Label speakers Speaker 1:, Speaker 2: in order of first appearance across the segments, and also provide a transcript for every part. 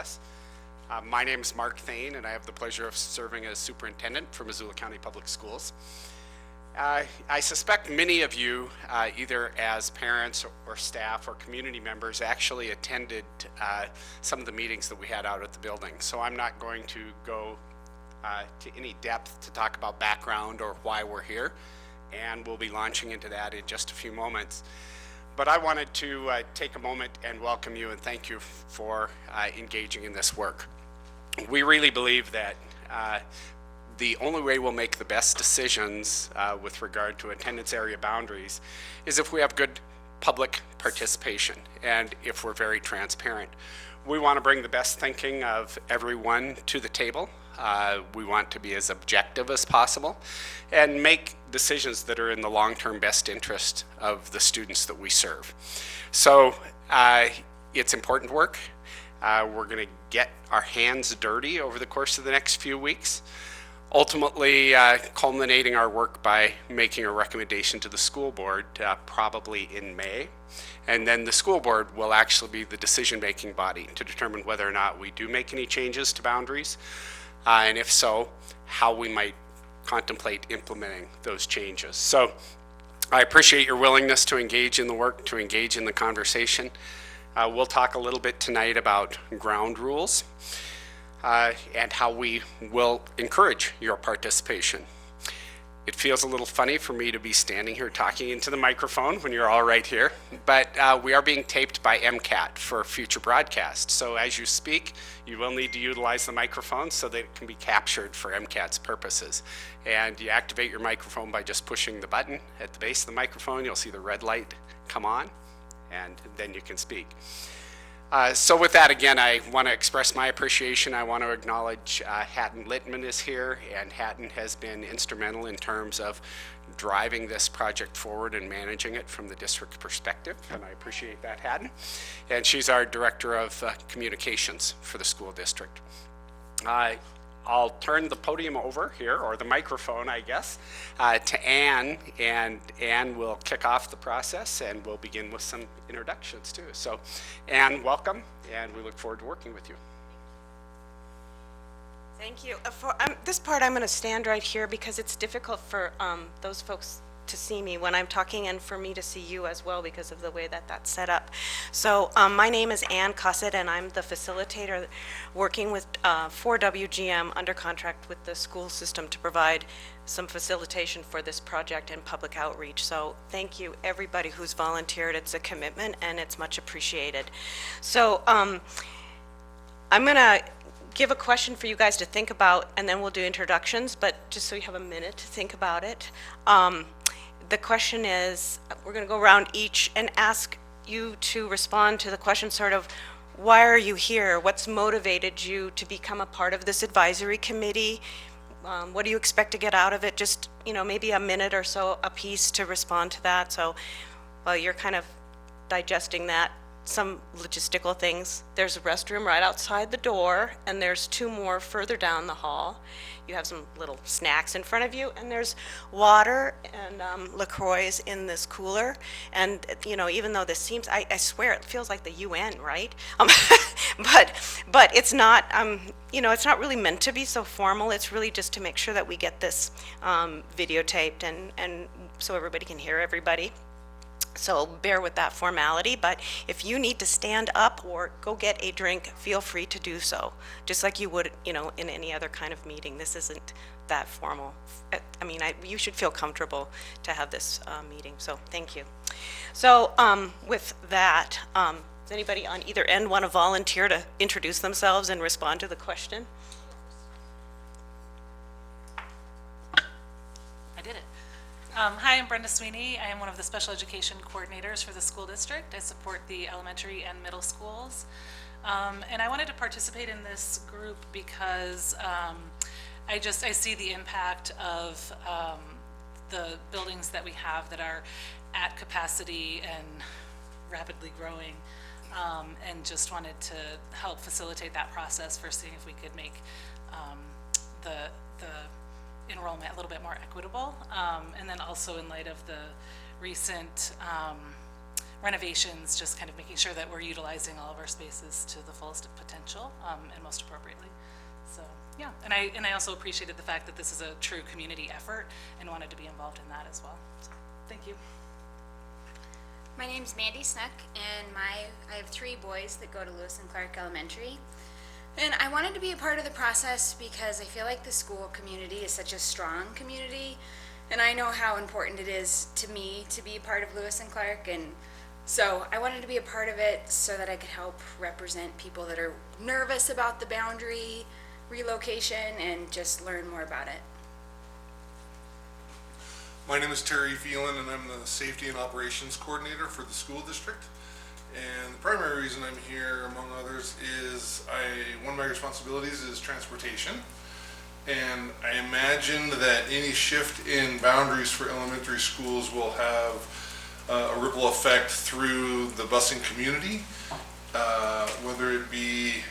Speaker 1: us. My name is Mark Thane, and I have the pleasure of serving as superintendent for Missoula County Public Schools. I suspect many of you, either as parents or staff or community members, actually attended some of the meetings that we had out at the building. So I'm not going to go to any depth to talk about background or why we're here, and we'll be launching into that in just a few moments. But I wanted to take a moment and welcome you and thank you for engaging in this work. We really believe that the only way we'll make the best decisions with regard to attendance area boundaries is if we have good public participation and if we're very transparent. We want to bring the best thinking of everyone to the table. We want to be as objective as possible and make decisions that are in the long-term best interest of the students that we serve. So it's important work. We're going to get our hands dirty over the course of the next few weeks, ultimately culminating our work by making a recommendation to the school board probably in May. And then the school board will actually be the decision-making body to determine whether or not we do make any changes to boundaries, and if so, how we might contemplate implementing those changes. So I appreciate your willingness to engage in the work, to engage in the conversation. We'll talk a little bit tonight about ground rules and how we will encourage your participation. It feels a little funny for me to be standing here talking into the microphone when you're all right here, but we are being taped by MCAT for future broadcast. So as you speak, you will need to utilize the microphone so that it can be captured for MCAT's purposes. And you activate your microphone by just pushing the button at the base of the microphone. You'll see the red light come on, and then you can speak. So with that, again, I want to express my appreciation. I want to acknowledge Hatton Littman is here, and Hatton has been instrumental in terms of driving this project forward and managing it from the district perspective, and I appreciate that, Hatton. And she's our Director of Communications for the school district. I'll turn the podium over here, or the microphone, I guess, to Ann, and Ann will kick off the process, and we'll begin with some introductions too. So, Ann, welcome, and we look forward to working with you.
Speaker 2: Thank you. For this part, I'm going to stand right here because it's difficult for those folks to see me when I'm talking and for me to see you as well because of the way that that's set up. So my name is Ann Cussett, and I'm the facilitator working with for WGM under contract with the school system to provide some facilitation for this project and public outreach. So thank you everybody who's volunteered. It's a commitment and it's much appreciated. So I'm going to give a question for you guys to think about, and then we'll do introductions, but just so you have a minute to think about it. The question is, we're going to go around each and ask you to respond to the question sort of, why are you here? What's motivated you to become a part of this advisory committee? What do you expect to get out of it? Just, maybe a minute or so a piece to respond to that. So while you're kind of digesting that, some logistical things. There's a restroom right outside the door, and there's two more further down the hall. You have some little snacks in front of you, and there's water and LaCroix in this cooler. And even though this seems, I swear it feels like the UN, right? But it's not. It's not really meant to be so formal. It's really just to make sure that we get this videotaped and so everybody can hear everybody. So bear with that formality, but if you need to stand up or go get a drink, feel free to do so, just like you would, in any other kind of meeting. This isn't that formal. You should feel comfortable to have this meeting, so thank you. So with that, does anybody on either end want to volunteer to introduce themselves and respond to the question?
Speaker 3: Hi, I'm Brenda Sweeney. I am one of the special education coordinators for the school district. I support the elementary and middle schools. And I wanted to participate in this group because I see the impact of the buildings that we have that are at capacity and rapidly growing, and just wanted to help facilitate that process for seeing if we could make the enrollment a little bit more equitable, and then also in light of the recent renovations, just kind of making sure that we're utilizing all of our spaces to the fullest of potential and most appropriately. So yeah, and I also appreciated the fact that this is a true community effort and wanted to be involved in that as well. So thank you.
Speaker 4: My name's Mandy Snook, and I have 3 boys that go to Lewis and Clark Elementary. And I wanted to be a part of the process because I feel like the school community is such a strong community, and I know how important it is to me to be a part of Lewis and Clark, and so I wanted to be a part of it so that I could help represent people that are nervous about the boundary relocation and just learn more about it.
Speaker 5: My name is Terry Phelan, and I'm the Safety and Operations Coordinator for the school district. And the primary reason I'm here, among others, is one of my responsibilities is transportation. And I imagine that any shift in boundaries for elementary schools will have a ripple effect through the busing community, whether it be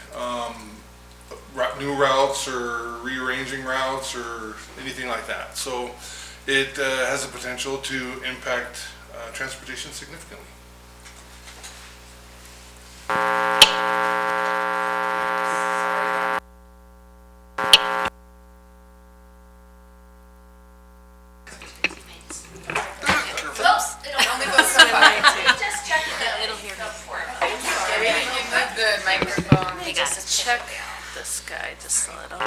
Speaker 5: new routes or rearranging routes or anything like that. So it has the potential to impact transportation significantly.
Speaker 6: Check this guy just a little.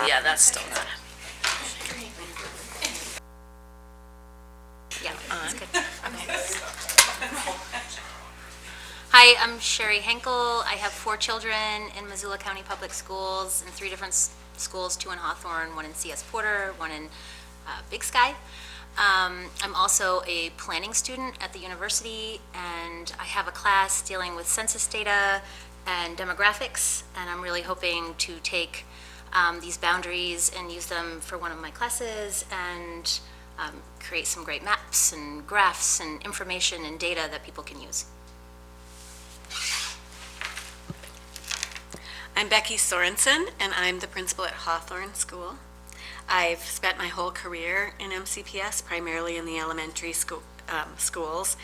Speaker 6: Yeah, that's still not.
Speaker 4: Yeah, that's good. Hi, I'm Sherry Henkel. I have 4 children in Missoula County Public Schools in 3 different schools, 2 in Hawthorne, 1 in C.S. Porter, 1 in Big Sky. I'm also a planning student at the university, and I have a class dealing with census data and demographics, and I'm really hoping to take these boundaries and use them for one of my classes and create some great maps and graphs and information and data that people can use.
Speaker 7: I'm Becky Sorensen, and I'm the principal at Hawthorne School. I've spent my whole career in MCPS, primarily in the elementary schools.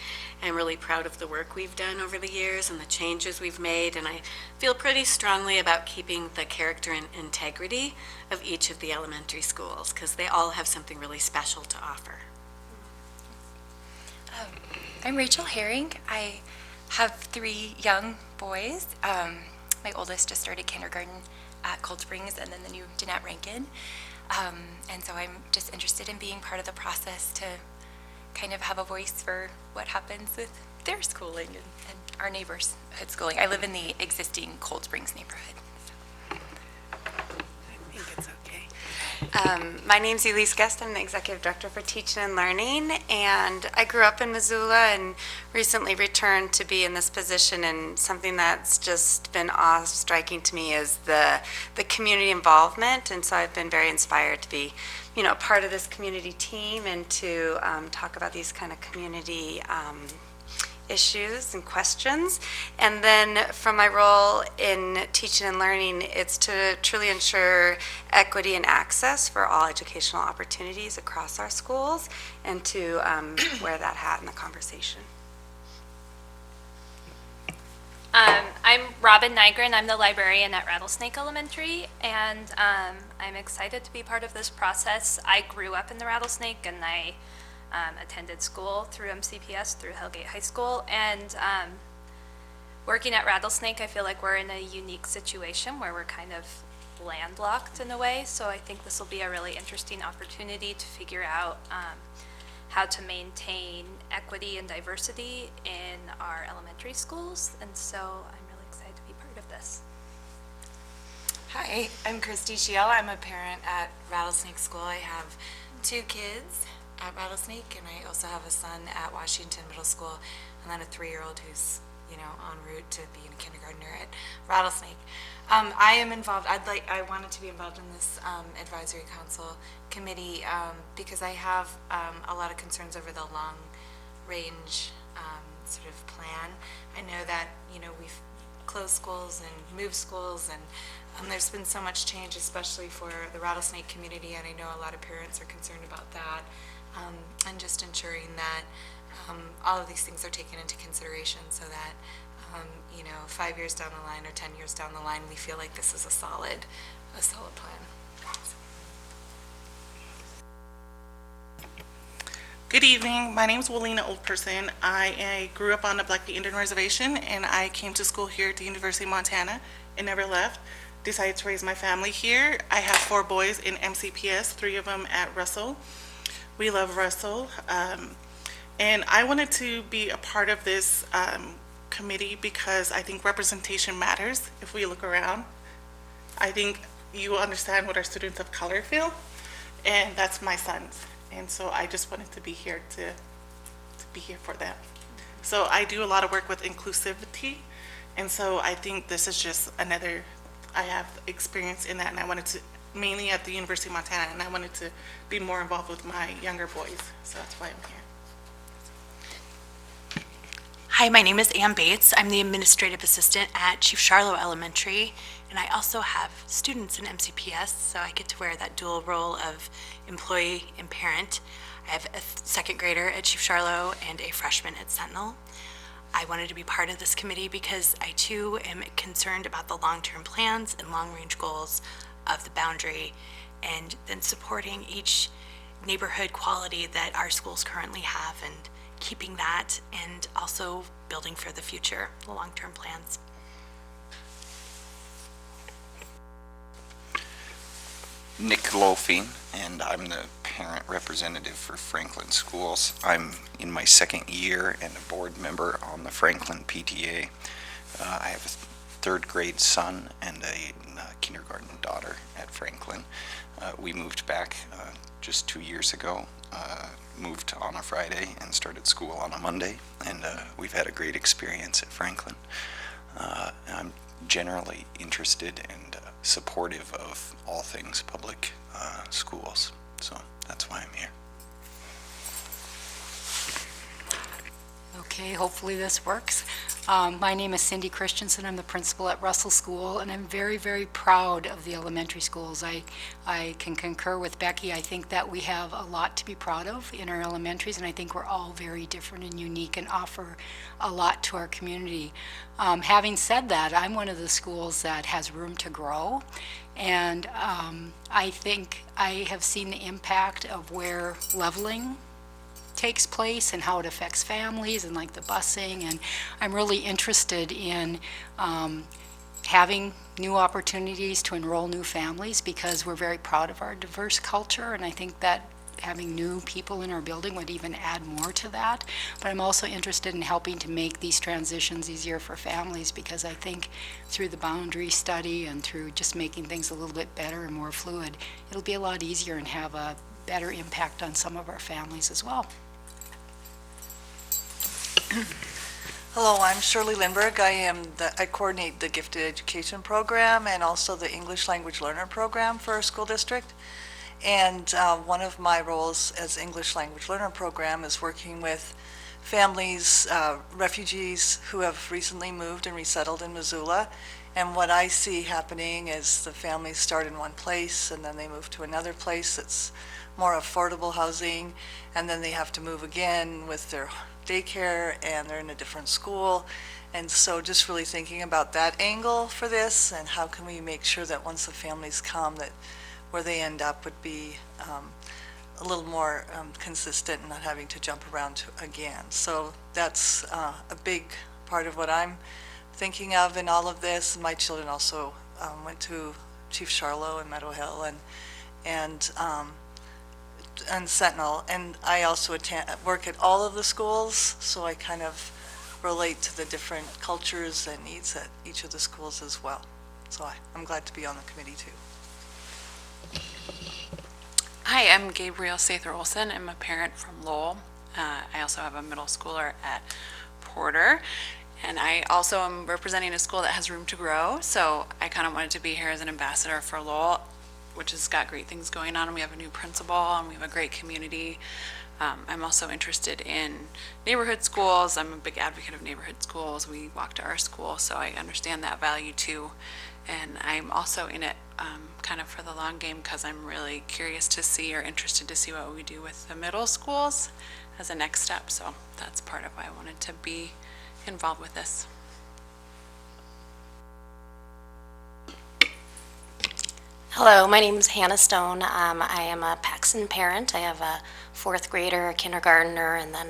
Speaker 7: I'm really proud of the work we've done over the years and the changes we've made, and I feel pretty strongly about keeping the character and integrity of each of the elementary schools because they all have something really special to offer.
Speaker 8: I'm Rachel Herring. I have 3 young boys. My oldest just started kindergarten at Cold Springs, and then the new Jeanette Rankin. And so I'm just interested in being part of the process to kind of have a voice for what happens with their schooling and our neighborhood schooling. I live in the existing Cold Springs neighborhood.
Speaker 9: I think it's okay. My name's Elise Guest. I'm the Executive Director for Teaching and Learning, and I grew up in Missoula and recently returned to be in this position, and something that's just been awe-striking to me is the community involvement, and so I've been very inspired to be part of this community team and to talk about these kind of community issues and questions. And then from my role in teaching and learning, it's to truly ensure equity and access for all educational opportunities across our schools and to wear that hat in the conversation.
Speaker 10: I'm Robin Nygren. I'm the librarian at Rattlesnake Elementary, and I'm excited to be part of this process. I grew up in the Rattlesnake, and I attended school through MCPS, through Hellgate High School, and working at Rattlesnake, I feel like we're in a unique situation where we're kind of landlocked in a way, so I think this will be a really interesting opportunity to figure out how to maintain equity and diversity in our elementary schools, and so I'm really excited to be part of this.
Speaker 11: Hi, I'm Christy Shiel. I'm a parent at Rattlesnake School. I have 2 kids at Rattlesnake, and I also have a son at Washington Middle School, and then a 3-year-old who's en route to being a kindergartner at Rattlesnake. I am involved. I wanted to be involved in this advisory council committee because I have a lot of concerns over the long range sort of plan. I know that we've closed schools and moved schools, and there's been so much change, especially for the Rattlesnake community, and I know a lot of parents are concerned about that, and just ensuring that all of these things are taken into consideration so that, 5 years down the line or 10 years down the line, we feel like this is a solid plan.
Speaker 12: Good evening. My name is Walina Oldperson. I grew up on the Blackfeet Indian Reservation, and I came to school here at the University of Montana and never left. Decided to raise my family here. I have 4 boys in MCPS, 3 of them at Russell. We love Russell. And I wanted to be a part of this committee because I think representation matters. If we look around, I think you will understand what our students of color feel, and that's my sons. And so I just wanted to be here to be here for them. So I do a lot of work with inclusivity, and so I think this is just another, I have experience in that, and I wanted to, mainly at the University of Montana, and I wanted to be more involved with my younger boys, so that's why I'm here.
Speaker 13: Hi, my name is Ann Bates. I'm the administrative assistant at Chief Charlo Elementary, and I also have students in MCPS, so I get to wear that dual role of employee and parent. I have a 2nd grader at Chief Charlo and a freshman at Sentinel. I wanted to be part of this committee because I too am concerned about the long-term plans and long-range goals of the boundary, and then supporting each neighborhood quality that our schools currently have and keeping that, and also building for the future, the long-term plans.
Speaker 14: Nick Lofing, and I'm the parent representative for Franklin Schools. I'm in my 2nd year and a board member on the Franklin PTA. I have a 3rd grade son and a kindergarten daughter at Franklin. We moved back just 2 years ago, moved on a Friday and started school on a Monday, and we've had a great experience at Franklin. I'm generally interested and supportive of all things public schools, so that's why I'm here.
Speaker 15: Okay, hopefully this works. My name is Cindy Christensen. I'm the principal at Russell School, and I'm very, very proud of the elementary schools. I can concur with Becky. I think that we have a lot to be proud of in our elementaries, and I think we're all very different and unique and offer a lot to our community. Having said that, I'm one of the schools that has room to grow, and I think I have seen the impact of where leveling takes place and how it affects families and like the busing, and I'm really interested in having new opportunities to enroll new families because we're very proud of our diverse culture, and I think that having new people in our building would even add more to that. But I'm also interested in helping to make these transitions easier for families because I think through the boundary study and through just making things a little bit better and more fluid, it'll be a lot easier and have a better impact on some of our families as well.
Speaker 16: Hello, I'm Shirley Lindberg. I coordinate the gifted education program and also the English language learner program for our school district. And one of my roles as English language learner program is working with families, refugees who have recently moved and resettled in Missoula. And what I see happening is the families start in one place and then they move to another place that's more affordable housing, and then they have to move again with their daycare and they're in a different school. And so just really thinking about that angle for this and how can we make sure that once the families come that where they end up would be a little more consistent and not having to jump around again. So that's a big part of what I'm thinking of in all of this. My children also went to Chief Charlo and Meadow Hill and Sentinel, and I also work at all of the schools, so I kind of relate to the different cultures and needs at each of the schools as well. So I'm glad to be on the committee too.
Speaker 17: Hi, I'm Gabrielle Sather Olson. I'm a parent from Lowell. I also have a middle schooler at Porter, and I also am representing a school that has room to grow, so I kind of wanted to be here as an ambassador for Lowell, which has got great things going on. We have a new principal and we have a great community. I'm also interested in neighborhood schools. I'm a big advocate of neighborhood schools. We walk to our school, so I understand that value too. And I'm also in it kind of for the long game because I'm really curious to see or interested to see what we do with the middle schools. as a next step. So that's part of why I wanted to be involved with this.
Speaker 18: Hello, my name is Hannah Stone. I am a Paxton parent. I have a fourth grader, a kindergartner, and then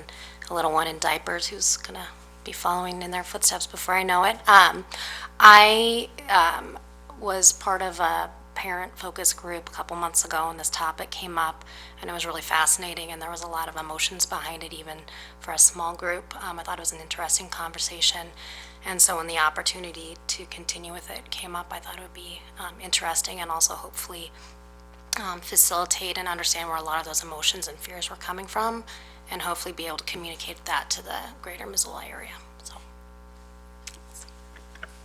Speaker 18: a little one in diapers who's going to be following in their footsteps before I know it. I was part of a parent focus group a couple months ago, and this topic came up, and it was really fascinating, and there was a lot of emotions behind it, even for a small group. I thought it was an interesting conversation. And so when the opportunity to continue with it came up, I thought it would be interesting and also hopefully facilitate and understand where a lot of those emotions and fears were coming from, and hopefully be able to communicate that to the greater Missoula area. So.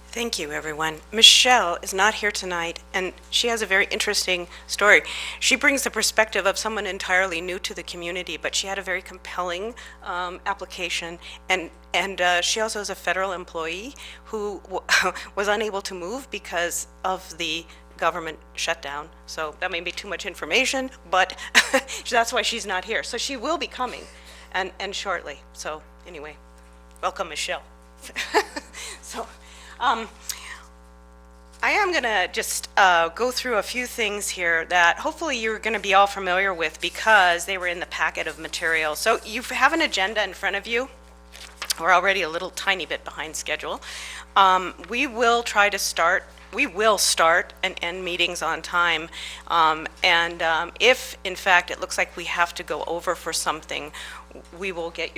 Speaker 2: Thank you, everyone. Michelle is not here tonight, and she has a very interesting story. She brings the perspective of someone entirely new to the community, but she had a very compelling application, and she also is a federal employee who was unable to move because of the government shutdown. So that may be too much information, but that's why she's not here. So she will be coming, and shortly. So anyway, welcome, Michelle. So. I am going to just go through a few things here that hopefully you're going to be all familiar with because they were in the packet of material. So you have an agenda in front of you. We're already a little tiny bit behind schedule. We will start and end meetings on time. If, in fact, it looks like we have to go over for something, we will get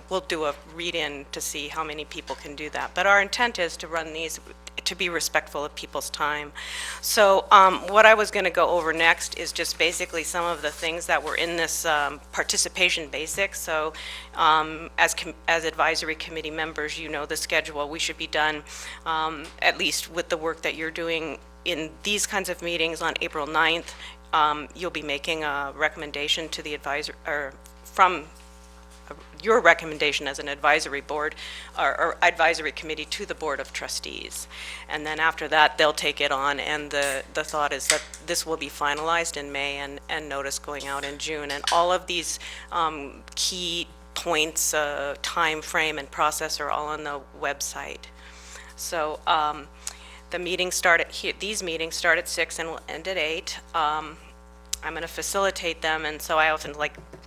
Speaker 2: we'll do a read-in to see how many people can do that. But our intent is to run these to be respectful of people's time. So what I was going to go over next is just basically some of the things that were in this participation basics. So as advisory committee members, you know the schedule. We should be done at least with the work that you're doing in these kinds of meetings on April 9th. You'll be making a recommendation to the advisor, or from your recommendation as an advisory board or advisory committee to the Board of Trustees. And then after that, they'll take it on, and the thought is that this will be finalized in May and notice going out in June. And all of these key points, time frame and process are all on the website. So the meetings start at here. These meetings start at 6 and will end at 8. I'm going to facilitate them, and so I often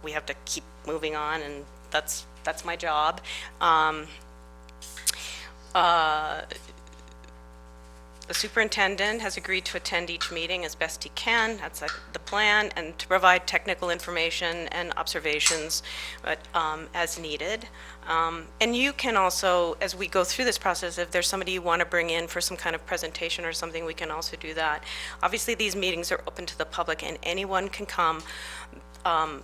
Speaker 2: we have to keep moving on, and that's my job. The superintendent has agreed to attend each meeting as best he can. That's the plan, and to provide technical information and observations, but as needed. And you can also, as we go through this process, if there's somebody you want to bring in for some kind of presentation or something, we can also do that. Obviously, these meetings are open to the public, and anyone can come.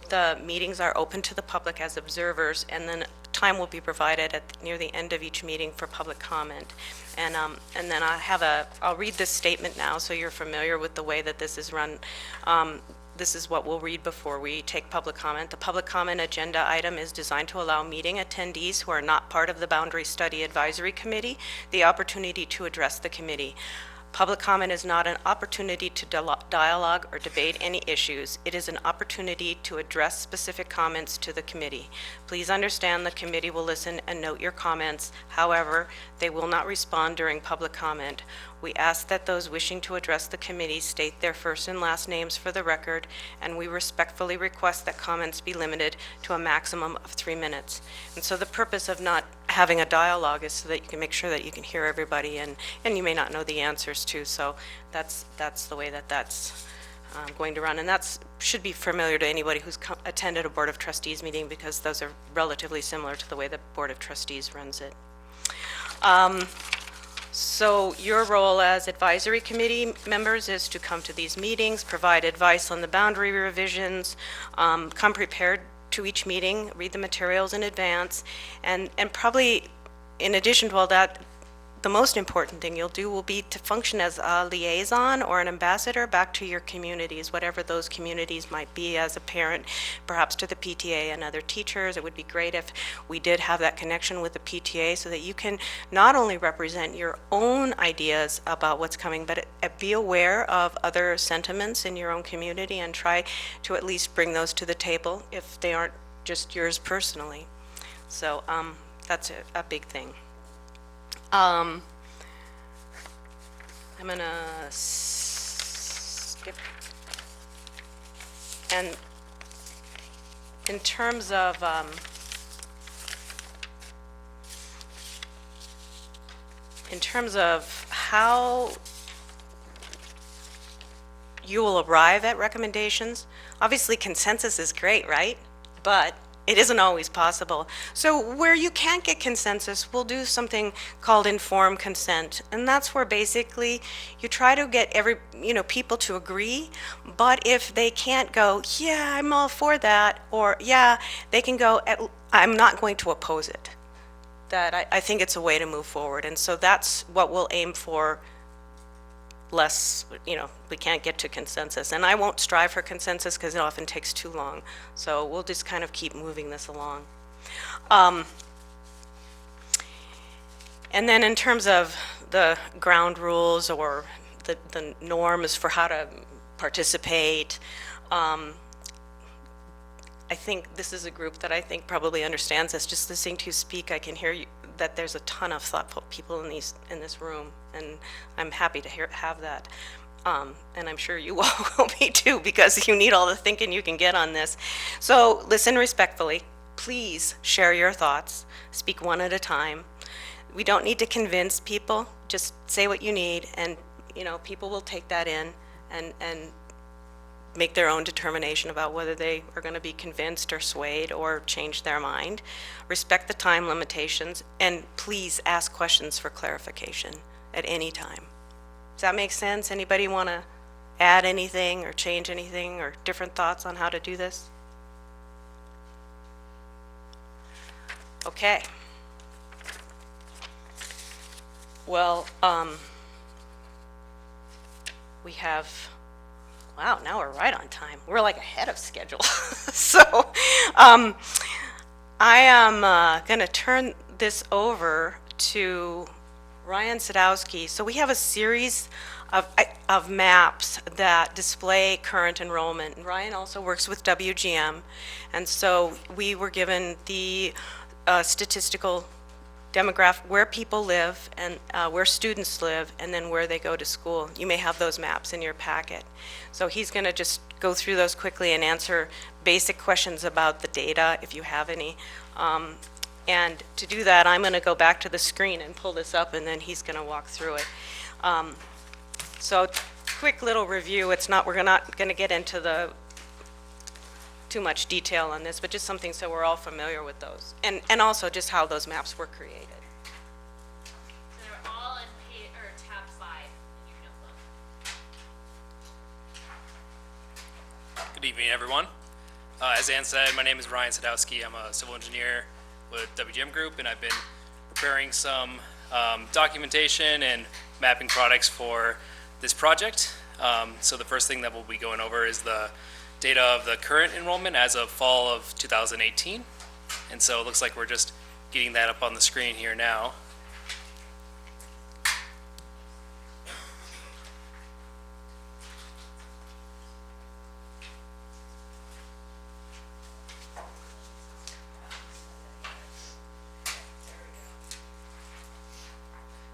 Speaker 2: The meetings are open to the public as observers, and then time will be provided near the end of each meeting for public comment. And then I'll read this statement now so you're familiar with the way that this is run. This is what we'll read before we take public comment. The public comment agenda item is designed to allow meeting attendees who are not part of the Boundary Study Advisory Committee the opportunity to address the committee. Public comment is not an opportunity to dialogue or debate any issues. It is an opportunity to address specific comments to the committee. Please understand the committee will listen and note your comments. However, they will not respond during public comment. We ask that those wishing to address the committee state their first and last names for the record, and we respectfully request that comments be limited to a maximum of 3 minutes. And so the purpose of not having a dialogue is so that you can make sure that you can hear everybody, and you may not know the answers to. So that's the way that's going to run, and that should be familiar to anybody who's attended a Board of Trustees meeting, because those are relatively similar to the way the Board of Trustees runs it. So your role as advisory committee members is to come to these meetings, provide advice on the boundary revisions, come prepared to each meeting, read the materials in advance, and probably in addition to all that, the most important thing you'll do will be to function as a liaison or an ambassador back to your communities, whatever those communities might be, as a parent, perhaps to the PTA and other teachers. It would be great if we did have that connection with the PTA so that you can not only represent your own ideas about what's coming, but be aware of other sentiments in your own community and try to at least bring those to the table if they aren't just yours personally. So that's a big thing. I'm gonna skip. And in terms of how you will arrive at recommendations, obviously consensus is great, right? But it isn't always possible. So where you can't get consensus, we'll do something called informed consent. And that's where basically you try to get people to agree, but if they can't go, yeah, I'm all for that, or yeah, they can go, I'm not going to oppose it. That I think it's a way to move forward. And so that's what we'll aim for. Less, we can't get to consensus. And I won't strive for consensus because it often takes too long. So we'll just kind of keep moving this along. And then in terms of the ground rules or the norms for how to participate, I think this is a group that I think probably understands this. Just listening to you speak, I can hear you, that there's a ton of thoughtful people in this room, and I'm happy to have that. And I'm sure you all will be too, because you need all the thinking you can get on this. So listen respectfully. Please share your thoughts. Speak one at a time. We don't need to convince people. Just say what you need, and people will take that in and make their own determination about whether they are going to be convinced or swayed or change their mind. Respect the time limitations, and please ask questions for clarification at any time. Does that make sense? Anybody want to add anything or change anything or different thoughts on how to do this? Okay. Well, we have, wow, now we're right on time. We're like ahead of schedule. So I am going to turn this over to Ryan Sadowski. So we have a series of maps that display current enrollment. And Ryan also works with WGM. And so we were given the statistical demographic, where people live and where students live, and then where they go to school. You may have those maps in your packet. So he's going to just go through those quickly and answer basic questions about the data, if you have any. And to do that, I'm going to go back to the screen and pull this up, and then he's going to walk through it. So quick little review. We're not going to get into too much detail on this, but just something so we're all familiar with those, and also just how those maps were created.
Speaker 10: So they're all in tab 5 in your notebook.
Speaker 19: Good evening, everyone. As Ann said, my name is Ryan Sadowski. I'm a civil engineer with WGM Group, and I've been preparing some documentation and mapping products for this project. So the first thing that we'll be going over is the data of the current enrollment as of fall of 2018. And so it looks like we're just getting that up on the screen here now.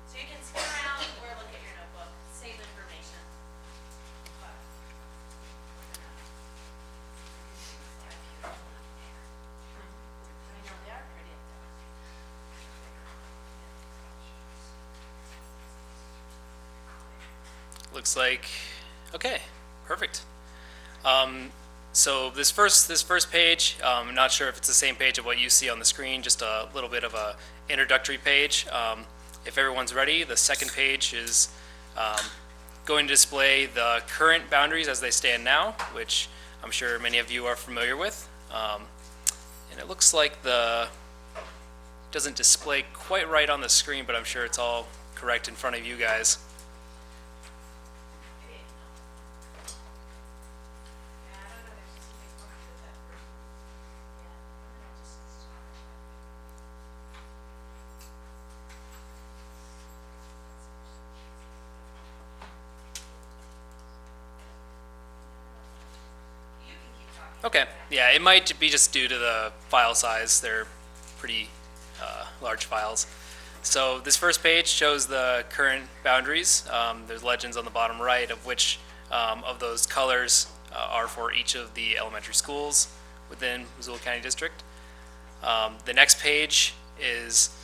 Speaker 10: So you can spin around or look at your notebook, save information.
Speaker 19: Looks like, okay, perfect. So this first page, I'm not sure if it's the same page of what you see on the screen, just a little bit of a introductory page. If everyone's ready, the second page is going to display the current boundaries as they stand now, which I'm sure many of you are familiar with. And it looks like doesn't display quite right on the screen, but I'm sure it's all correct in front of you guys.
Speaker 10: You can keep talking.
Speaker 19: Okay, yeah, it might be just due to the file size. They're pretty large files. So this first page shows the current boundaries. There's legends on the bottom right of which of those colors are for each of the elementary schools within Missoula County District. The next page is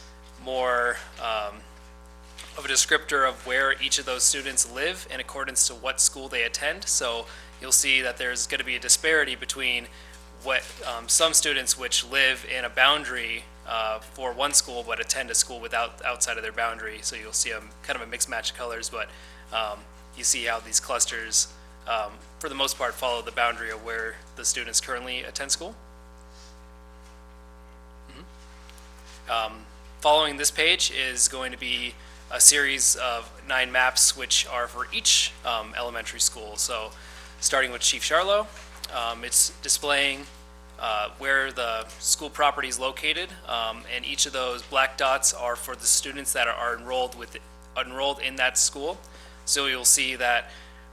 Speaker 19: more of a descriptor of where each of those students live in accordance to what school they attend. So you'll see that there's going to be a disparity between what some students which live in a boundary for one school but attend a school outside of their boundary. So you'll see a kind of a mixed match of colors, but you see how these clusters, for the most part, follow the boundary of where the students currently attend school. Following this page is going to be a series of 9 maps which are for each elementary school. So starting with Chief Charlo, it's displaying where the school property is located, and each of those black dots are for the students that are enrolled in that school. So you'll see that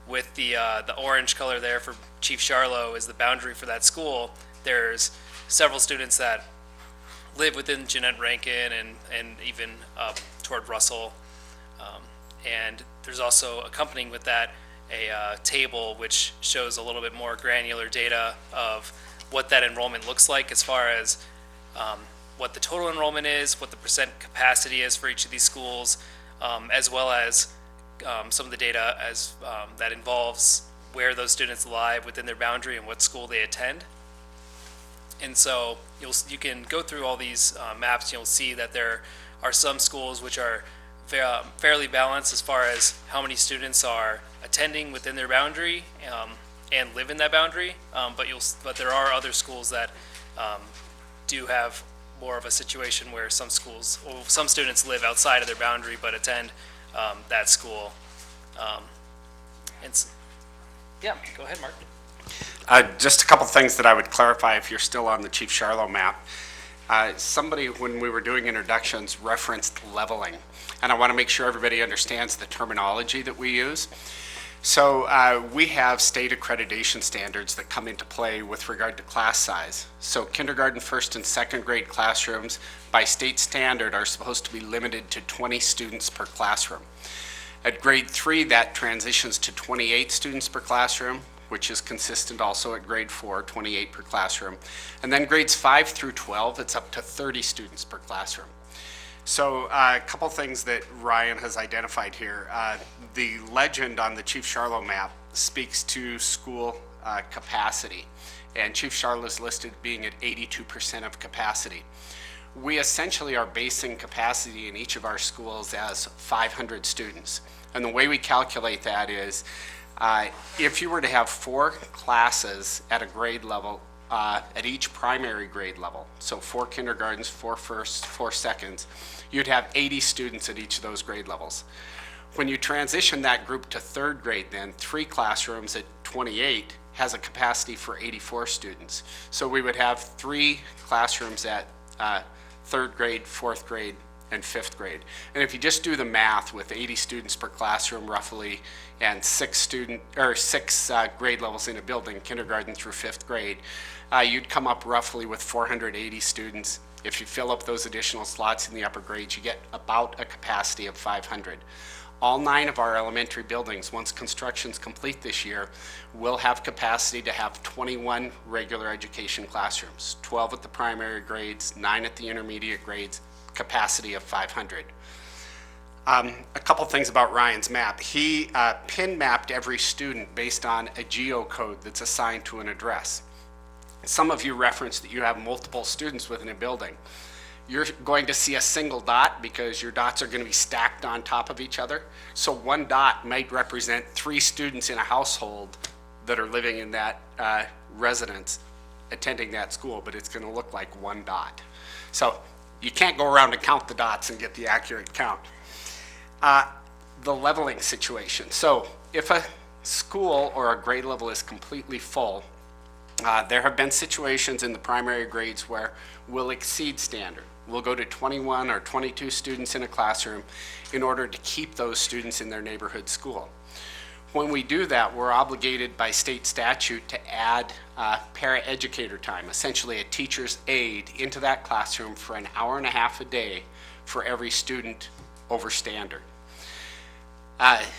Speaker 19: with the orange color there for Chief Charlo is the boundary for that school. There's several students that live within Jeanette Rankin and even up toward Russell. And there's also accompanying with that a table which shows a little bit more granular data of what that enrollment looks like as far as what the total enrollment is, what the percent capacity is for each of these schools, as well as some of the data as that involves where those students live within their boundary and what school they attend. And so you can go through all these maps, and you'll see that there are some schools which are fairly balanced as far as how many students are attending within their boundary and live in that boundary. But there are other schools that do have more of a situation where some students live outside of their boundary but attend that school. Yeah, go ahead, Mark.
Speaker 1: Just a couple things that I would clarify if you're still on the Chief Charlo map. Somebody, when we were doing introductions, referenced leveling, and I want to make sure everybody understands the terminology that we use. So we have state accreditation standards that come into play with regard to class size. So kindergarten, first, and second grade classrooms, by state standard, are supposed to be limited to 20 students per classroom. At grade 3, that transitions to 28 students per classroom, which is consistent also at grade 4, 28 per classroom. And then grades 5 through 12, it's up to 30 students per classroom. So a couple things that Ryan has identified here. The legend on the Chief Charlo map speaks to school capacity, and Chief Charlo is listed being at 82% of capacity. We essentially are basing capacity in each of our schools as 500 students. And the way we calculate that is if you were to have 4 classes at a grade level, at each primary grade level, so 4 kindergartens, 4 firsts, 4 seconds, you'd have 80 students at each of those grade levels. When you transition that group to 3rd grade, then 3 classrooms at 28 has a capacity for 84 students. So we would have 3 classrooms at 3rd grade, 4th grade, and 5th grade. And if you just do the math with 80 students per classroom roughly and 6 grade levels in a building, kindergarten through 5th grade, you'd come up roughly with 480 students. If you fill up those additional slots in the upper grades, you get about a capacity of 500. All 9 of our elementary buildings, once construction's complete this year, will have capacity to have 21 regular education classrooms, 12 at the primary grades, 9 at the intermediate grades, capacity of 500. A couple things about Ryan's map. He pin mapped every student based on a geocode that's assigned to an address. Some of you referenced that you have multiple students within a building. You're going to see a single dot because your dots are going to be stacked on top of each other. So one dot might represent 3 students in a household that are living in that residence attending that school, but it's going to look like one dot. So you can't go around and count the dots and get the accurate count. The leveling situation. So if a school or a grade level is completely full, there have been situations in the primary grades where we'll exceed standard. We'll go to 21 or 22 students in a classroom in order to keep those students in their neighborhood school. When we do that, we're obligated by state statute to add para-educator time, essentially a teacher's aide, into that classroom for an hour and a half a day for every student over standard.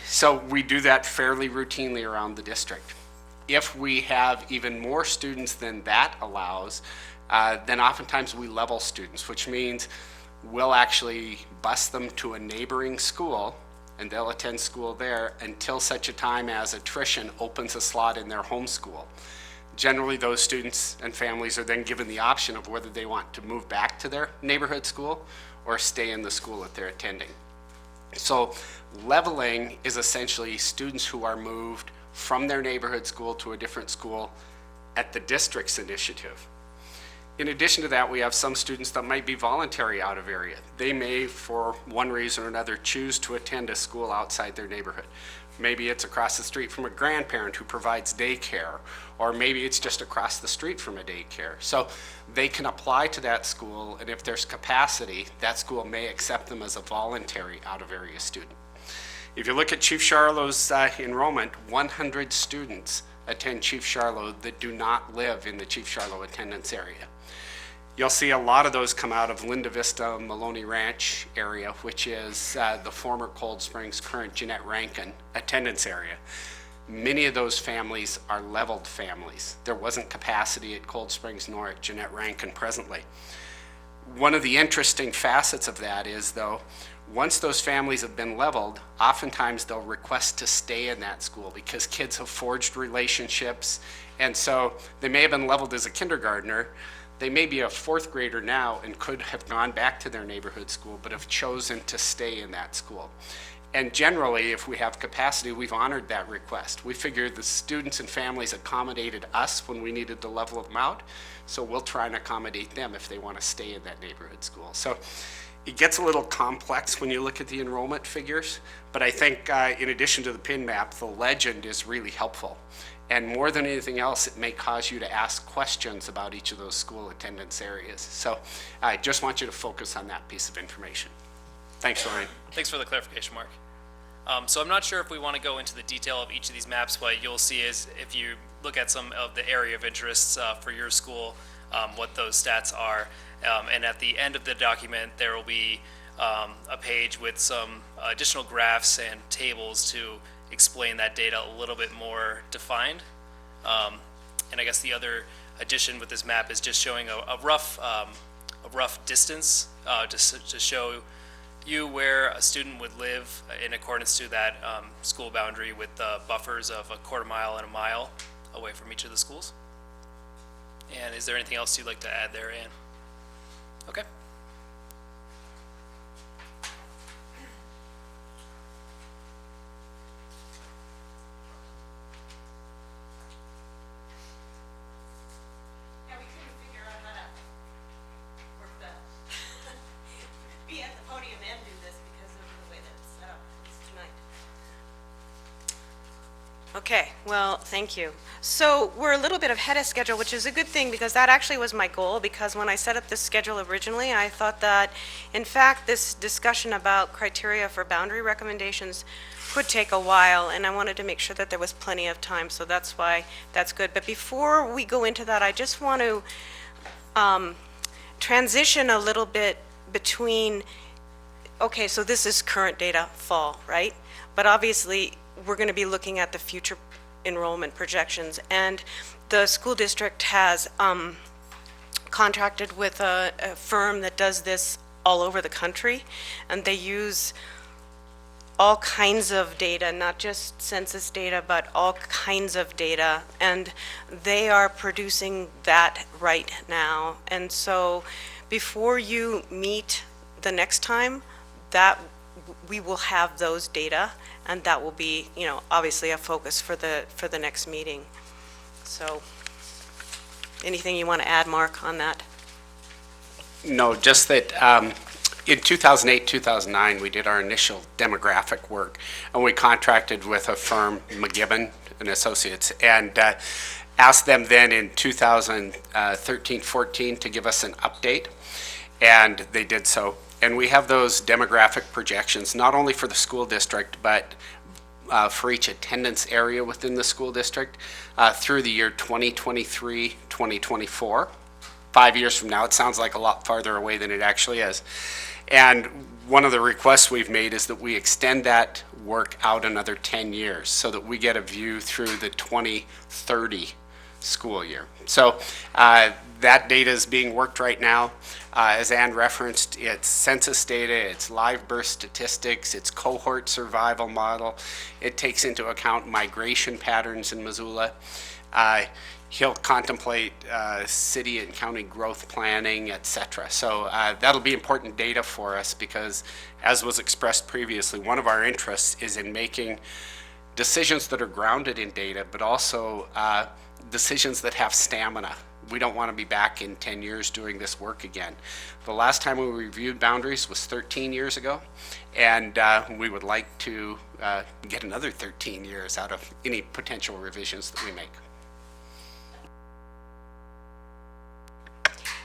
Speaker 1: So we do that fairly routinely around the district. If we have even more students than that allows, then oftentimes we level students, which means we'll actually bus them to a neighboring school and they'll attend school there until such a time as attrition opens a slot in their home school. Generally, those students and families are then given the option of whether they want to move back to their neighborhood school or stay in the school that they're attending. So leveling is essentially students who are moved from their neighborhood school to a different school at the district's initiative. In addition to that, we have some students that might be voluntary out of area. They may, for one reason or another, choose to attend a school outside their neighborhood. Maybe it's across the street from a grandparent who provides daycare, or maybe it's just across the street from a daycare. So they can apply to that school, and if there's capacity, that school may accept them as a voluntary out-of-area student. If you look at Chief Charlot's enrollment, 100 students attend Chief Charlot that do not live in the Chief Charlot attendance area. You'll see a lot of those come out of Linda Vista, Maloney Ranch area, which is the former Cold Springs, current Jeanette Rankin attendance area. Many of those families are leveled families. There wasn't capacity at Cold Springs nor at Jeanette Rankin presently. One of the interesting facets of that is, though, once those families have been leveled, oftentimes they'll request to stay in that school because kids have forged relationships, and so they may have been leveled as a kindergartner. They may be a fourth grader now and could have gone back to their neighborhood school, but have chosen to stay in that school. And generally, if we have capacity, we've honored that request. We figure the students and families accommodated us when we needed to level them out, so we'll try and accommodate them if they want to stay in that neighborhood school. So it gets a little complex when you look at the enrollment figures, but I think in addition to the pin map, the legend is really helpful. And more than anything else, it may cause you to ask questions about each of those school attendance areas. So I just want you to focus on that piece of information. Thanks, Ryan.
Speaker 19: Thanks for the clarification, Mark. So I'm not sure if we want to go into the detail of each of these maps. What you'll see is if you look at some of the area of interests for your school, what those stats are. And at the end of the document, there will be a page with some additional graphs and tables to explain that data a little bit more defined. And I guess the other addition with this map is just showing a rough distance to show you where a student would live in accordance to that school boundary with buffers of a quarter mile and a mile away from each of the schools. And is there anything else you'd like to add there, Ann? Okay.
Speaker 2: Yeah, we couldn't figure out how to work that. Be at the podium and do this because of the way that it's set up tonight. Okay, well, thank you. So we're a little bit ahead of schedule, which is a good thing because that actually was my goal, because when I set up this schedule originally, I thought that, in fact, this discussion about criteria for boundary recommendations could take a while, and I wanted to make sure that there was plenty of time, so that's why that's good. But before we go into that, I just want to transition a little bit between, okay, so this is current data, fall, right? But obviously, we're going to be looking at the future enrollment projections, and the school district has contracted with a firm that does this all over the country, and they use all kinds of data, not just census data, but all kinds of data, and they are producing that right now. And so before you meet the next time, that we will have those data, and that will be, you know, obviously a focus for the next meeting. So anything you want to add, Mark, on that?
Speaker 1: No, just that in 2008, 2009, we did our initial demographic work, and we contracted with a firm, McGibbon and Associates, and asked them then in 2013, 14 to give us an update, and they did so. And we have those demographic projections, not only for the school district, but for each attendance area within the school district through the year 2023, 2024. 5 years from now, it sounds like a lot farther away than it actually is. And one of the requests we've made is that we extend that work out another 10 years so that we get a view through the 2030 school year. So that data is being worked right now. As Ann referenced, it's census data, it's live birth statistics, it's cohort survival model. It takes into account migration patterns in Missoula. He'll contemplate city and county growth planning, et cetera. So that'll be important data for us because, as was expressed previously, one of our interests is in making decisions that are grounded in data, but also decisions that have stamina. We don't want to be back in 10 years doing this work again. The last time we reviewed boundaries was 13 years ago, and we would like to get another 13 years out of any potential revisions that we make.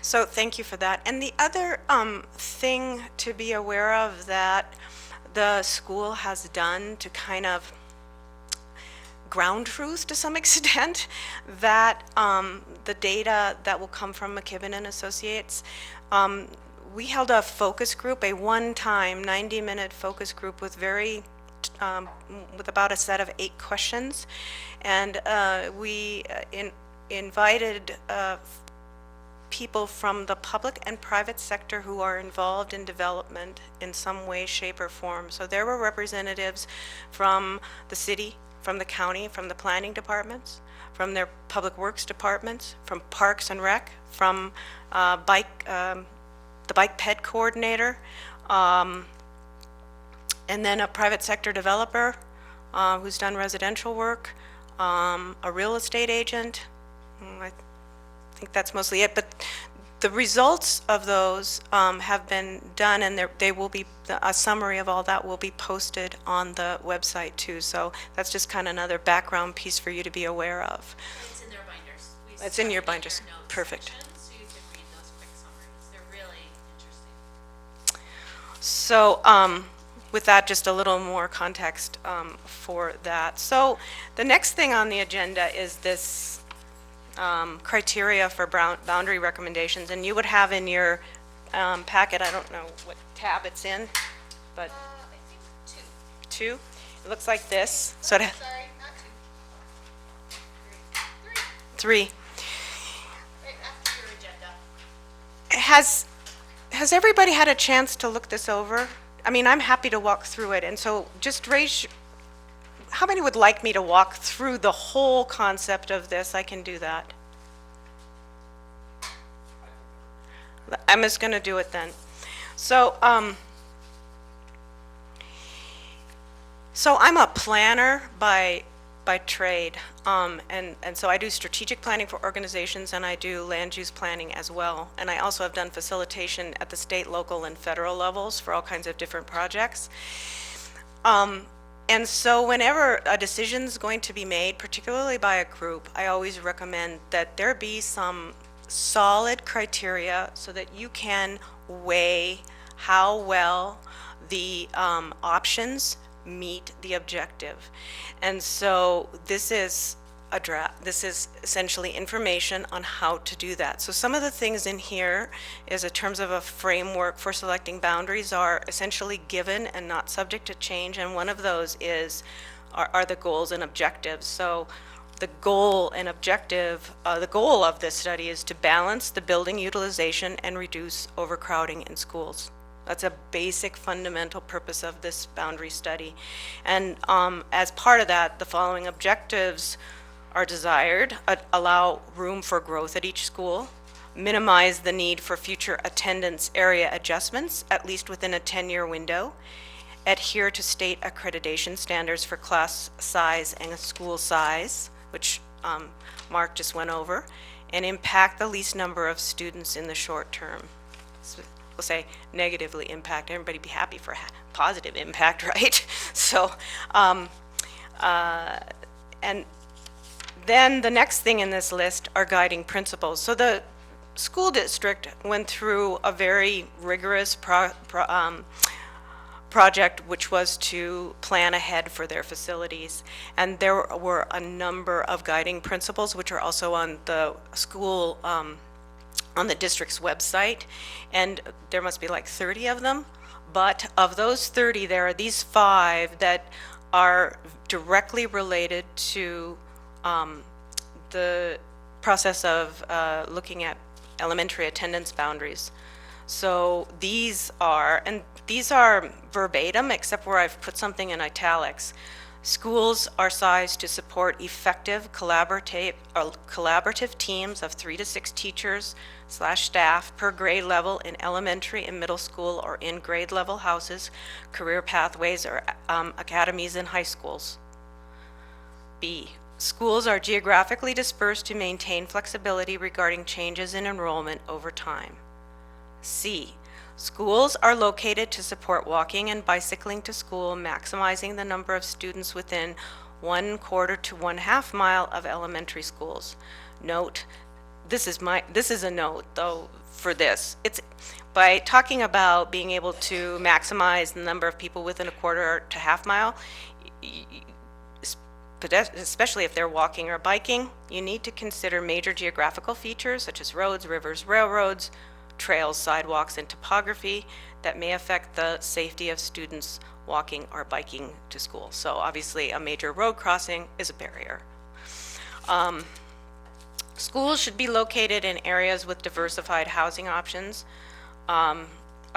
Speaker 2: So thank you for that. And the other thing to be aware of that the school has done to kind of ground truth to some extent, that the data that will come from McKibben and Associates, we held a focus group, a one-time 90-minute focus group with with about a set of 8 questions, and we invited people from the public and private sector who are involved in development in some way, shape, or form. So there were representatives from the city, from the county, from the planning departments, from their public works departments, from Parks and Rec, from the bike ped coordinator, and then a private sector developer who's done residential work, a real estate agent. I think that's mostly it, but the results of those have been done, and they will be, a summary of all that will be posted on the website too. So that's just kind of another background piece for you to be aware of.
Speaker 4: It's in their binders.
Speaker 2: It's in your binders. Perfect.
Speaker 4: So you can read those quick summaries. They're really interesting.
Speaker 2: So with that, just a little more context for that. So the next thing on the agenda is this criteria for boundary recommendations, and you would have in your packet, I don't know what tab it's in, but
Speaker 4: I think 2.
Speaker 2: 2. It looks like this. So it
Speaker 4: Sorry, not 2.
Speaker 2: 3.
Speaker 4: Right after your agenda.
Speaker 2: Has everybody had a chance to look this over? I mean, I'm happy to walk through it, and so just raise. How many would like me to walk through the whole concept of this? I can do that. I'm just going to do it then. So, so I'm a planner by trade, and so I do strategic planning for organizations, and I do land use planning as well. And I also have done facilitation at the state, local, and federal levels for all kinds of different projects. And so whenever a decision is going to be made, particularly by a group, I always recommend that there be some solid criteria so that you can weigh how well the options meet the objective. And so this is a draft. This is essentially information on how to do that. So some of the things in here is in terms of a framework for selecting boundaries are essentially given and not subject to change, and one of those is are the goals and objectives. So the goal and objective, the goal of this study is to balance the building utilization and reduce overcrowding in schools. That's a basic fundamental purpose of this boundary study. And as part of that, the following objectives are desired: allow room for growth at each school, minimize the need for future attendance area adjustments, at least within a 10-year window, adhere to state accreditation standards for class size and school size, which Mark just went over, and impact the least number of students in the short term. So we'll say negatively impact. Everybody be happy for positive impact, right? So, and then the next thing in this list are guiding principles. So the school district went through a very rigorous project, which was to plan ahead for their facilities. And there were a number of guiding principles, which are also on the school, on the district's website. And there must be like 30 of them. But of those 30, there are these 5 that are directly related to the process of looking at elementary attendance boundaries. So these are verbatim, except where I've put something in italics. Schools are sized to support effective collaborative teams of 3 to 6 teachers / staff per grade level in elementary and middle school or in grade level houses, career pathways, or academies in high schools. B, schools are geographically dispersed to maintain flexibility regarding changes in enrollment over time. C, schools are located to support walking and bicycling to school, maximizing the number of students within 1/4 to 1/2 mile of elementary schools. Note, this is a note though for this. It's by talking about being able to maximize the number of people within 1/4 to 1/2 mile, especially if they're walking or biking, you need to consider major geographical features such as roads, rivers, railroads, trails, sidewalks, and topography that may affect the safety of students walking or biking to school. So obviously a major road crossing is a barrier. Schools should be located in areas with diversified housing options, a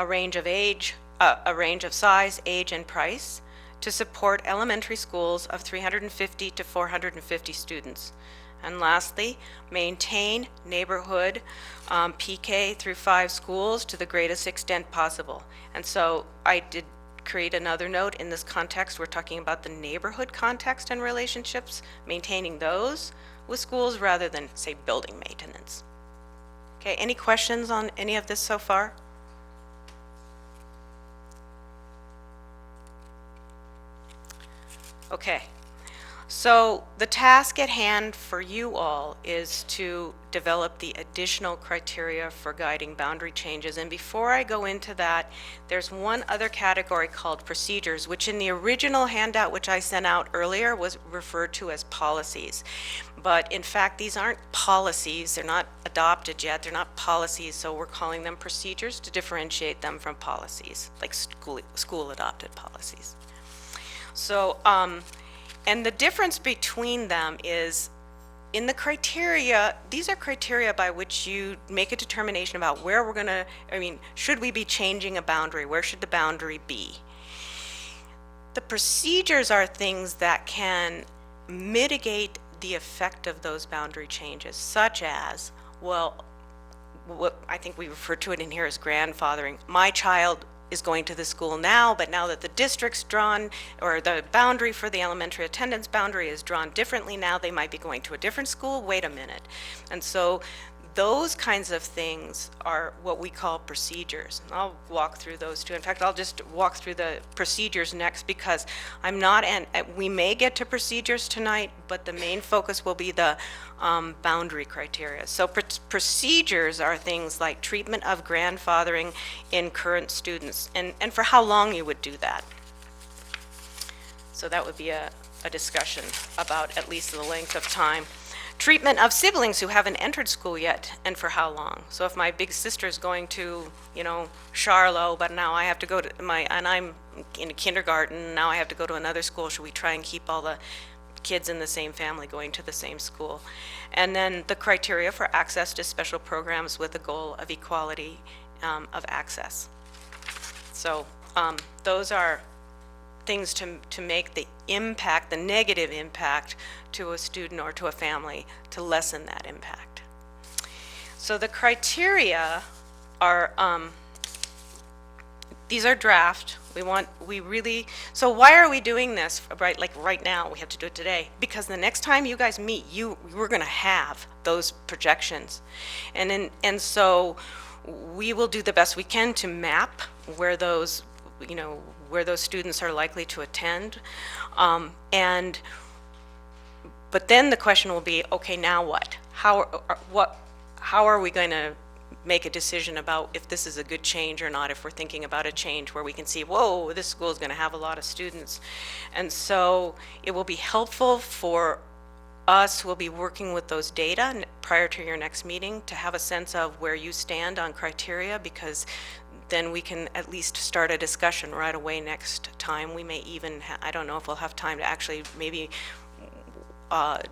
Speaker 2: range of size, age, and price to support elementary schools of 350 to 450 students. And lastly, maintain neighborhood PK through 5 schools to the greatest extent possible. And so I did create another note in this context. We're talking about the neighborhood context and relationships, maintaining those with schools rather than, say, building maintenance. Okay, any questions on any of this so far? Okay. So the task at hand for you all is to develop the additional criteria for guiding boundary changes. And before I go into that, there's one other category called procedures, which in the original handout, which I sent out earlier, was referred to as policies. But in fact, these aren't policies. They're not adopted yet. They're not policies, so we're calling them procedures to differentiate them from policies, like school adopted policies. So, and the difference between them is in the criteria, these are criteria by which you make a determination about where we're gonna, should we be changing a boundary? Where should the boundary be? The procedures are things that can mitigate the effect of those boundary changes, such as, well, what I think we refer to it in here as grandfathering. My child is going to the school now, but now that the district's drawn, or the boundary for the elementary attendance boundary is drawn differently now, they might be going to a different school. Wait a minute. And so those kinds of things are what we call procedures. And I'll walk through those too. In fact, I'll just walk through the procedures next because I'm not, and we may get to procedures tonight, but the main focus will be the boundary criteria. So procedures are things like treatment of grandfathering in current students and for how long you would do that. So that would be a discussion about at least the length of time. Treatment of siblings who haven't entered school yet, and for how long. So if my big sister is going to, Charlotte, but now I have to go to and I'm in a kindergarten, now I have to go to another school, should we try and keep all the kids in the same family going to the same school? And then the criteria for access to special programs with the goal of equality of access. So those are things to make the impact, the negative impact to a student or to a family, to lessen that impact. So the criteria are, these are draft. So why are we doing this, right? Like right now, we have to do it today, because the next time you guys meet, we're gonna have those projections. And so we will do the best we can to map where those, where those students are likely to attend. But then the question will be, okay, now what? How are we going to make a decision about if this is a good change or not, if we're thinking about a change where we can see, whoa, this school is going to have a lot of students. And so it will be helpful for us who will be working with those data prior to your next meeting to have a sense of where you stand on criteria, because then we can at least start a discussion right away next time. We may even, I don't know if we'll have time to actually maybe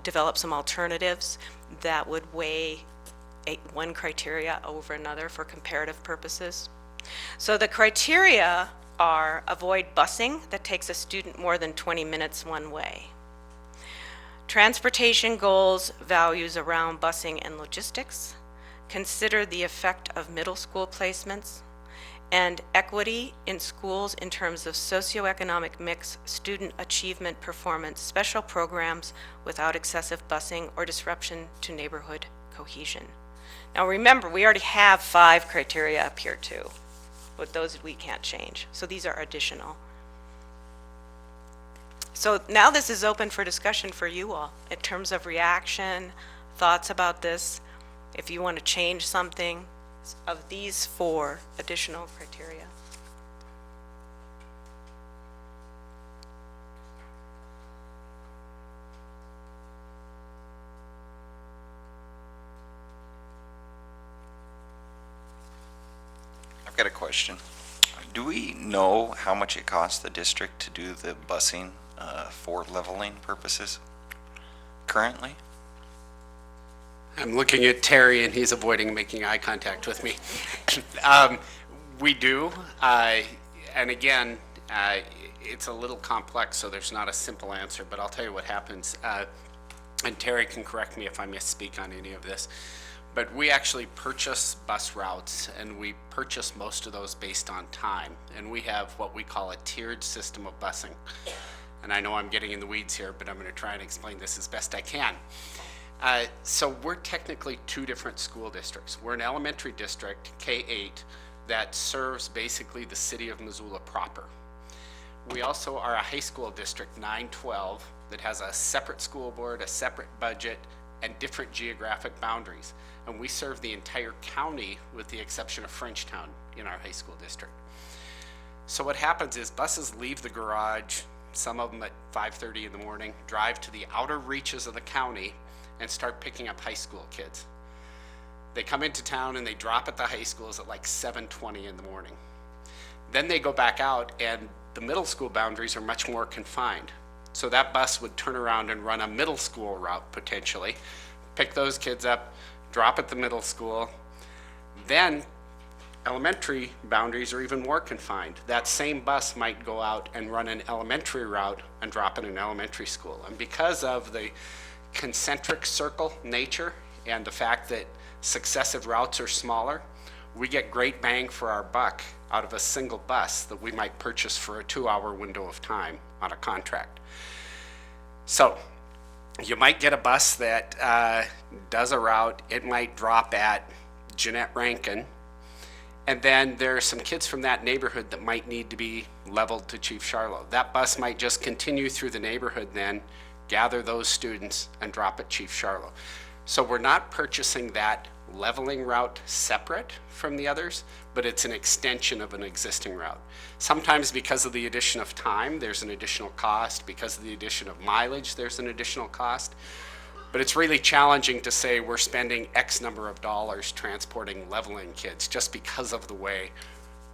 Speaker 2: develop some alternatives that would weigh one criteria over another for comparative purposes. So the criteria are: avoid busing that takes a student more than 20 minutes one way. Transportation goals, values around busing and logistics. Consider the effect of middle school placements. And equity in schools in terms of socioeconomic mix, student achievement performance, special programs without excessive busing or disruption to neighborhood cohesion. Now remember, we already have 5 criteria up here too, but those we can't change. So these are additional. So now this is open for discussion for you all in terms of reaction, thoughts about this, if you want to change something of these 4 additional criteria.
Speaker 14: I've got a question. Do we know how much it costs the district to do the busing for leveling purposes currently?
Speaker 1: I'm looking at Terry and he's avoiding making eye contact with me. We do, and again, it's a little complex, so there's not a simple answer, but I'll tell you what happens. And Terry can correct me if I misspeak on any of this, but we actually purchase bus routes, and we purchase most of those based on time, and we have what we call a tiered system of busing. And I know I'm getting in the weeds here, but I'm going to try and explain this as best I can. So we're technically 2 different school districts. We're an elementary district, K-8, that serves basically the city of Missoula proper. We also are a high school district, 9-12, that has a separate school board, a separate budget, and different geographic boundaries. And we serve the entire county with the exception of Frenchtown in our high school district. So what happens is buses leave the garage, some of them at 5:30 in the morning, drive to the outer reaches of the county and start picking up high school kids. They come into town and they drop at the high schools at like 7:20 in the morning. Then they go back out, and the middle school boundaries are much more confined. So that bus would turn around and run a middle school route potentially, pick those kids up, drop at the middle school. Then elementary boundaries are even more confined. That same bus might go out and run an elementary route and drop in an elementary school. And because of the concentric circle nature and the fact that successive routes are smaller, we get great bang for our buck out of a single bus that we might purchase for a 2-hour window of time on a contract. So you might get a bus that does a route. It might drop at Jeanette Rankin, and then there are some kids from that neighborhood that might need to be leveled to Chief Charlo. That bus might just continue through the neighborhood then, gather those students, and drop at Chief Charlo. So we're not purchasing that leveling route separate from the others, but it's an extension of an existing route. Sometimes because of the addition of time, there's an additional cost. Because of the addition of mileage, there's an additional cost. But it's really challenging to say we're spending X number of dollars transporting leveling kids just because of the way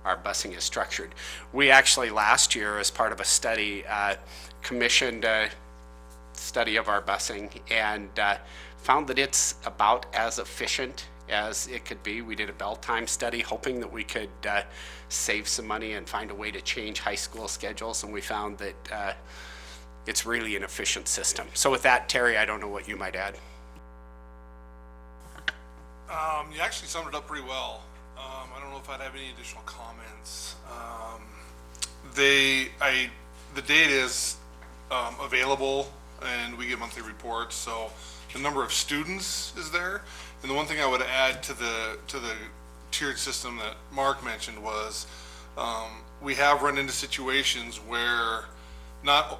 Speaker 1: our busing is structured. We actually last year, as part of a study, commissioned a study of our busing and found that it's about as efficient as it could be. We did a bell time study hoping that we could save some money and find a way to change high school schedules, and we found that it's really an efficient system. So with that, Terry, I don't know what you might add.
Speaker 5: You actually summed it up pretty well. I don't know if I'd have any additional comments. The data is available, and we get monthly reports, so the number of students is there. And the one thing I would add to the tiered system that Mark mentioned was we have run into situations where I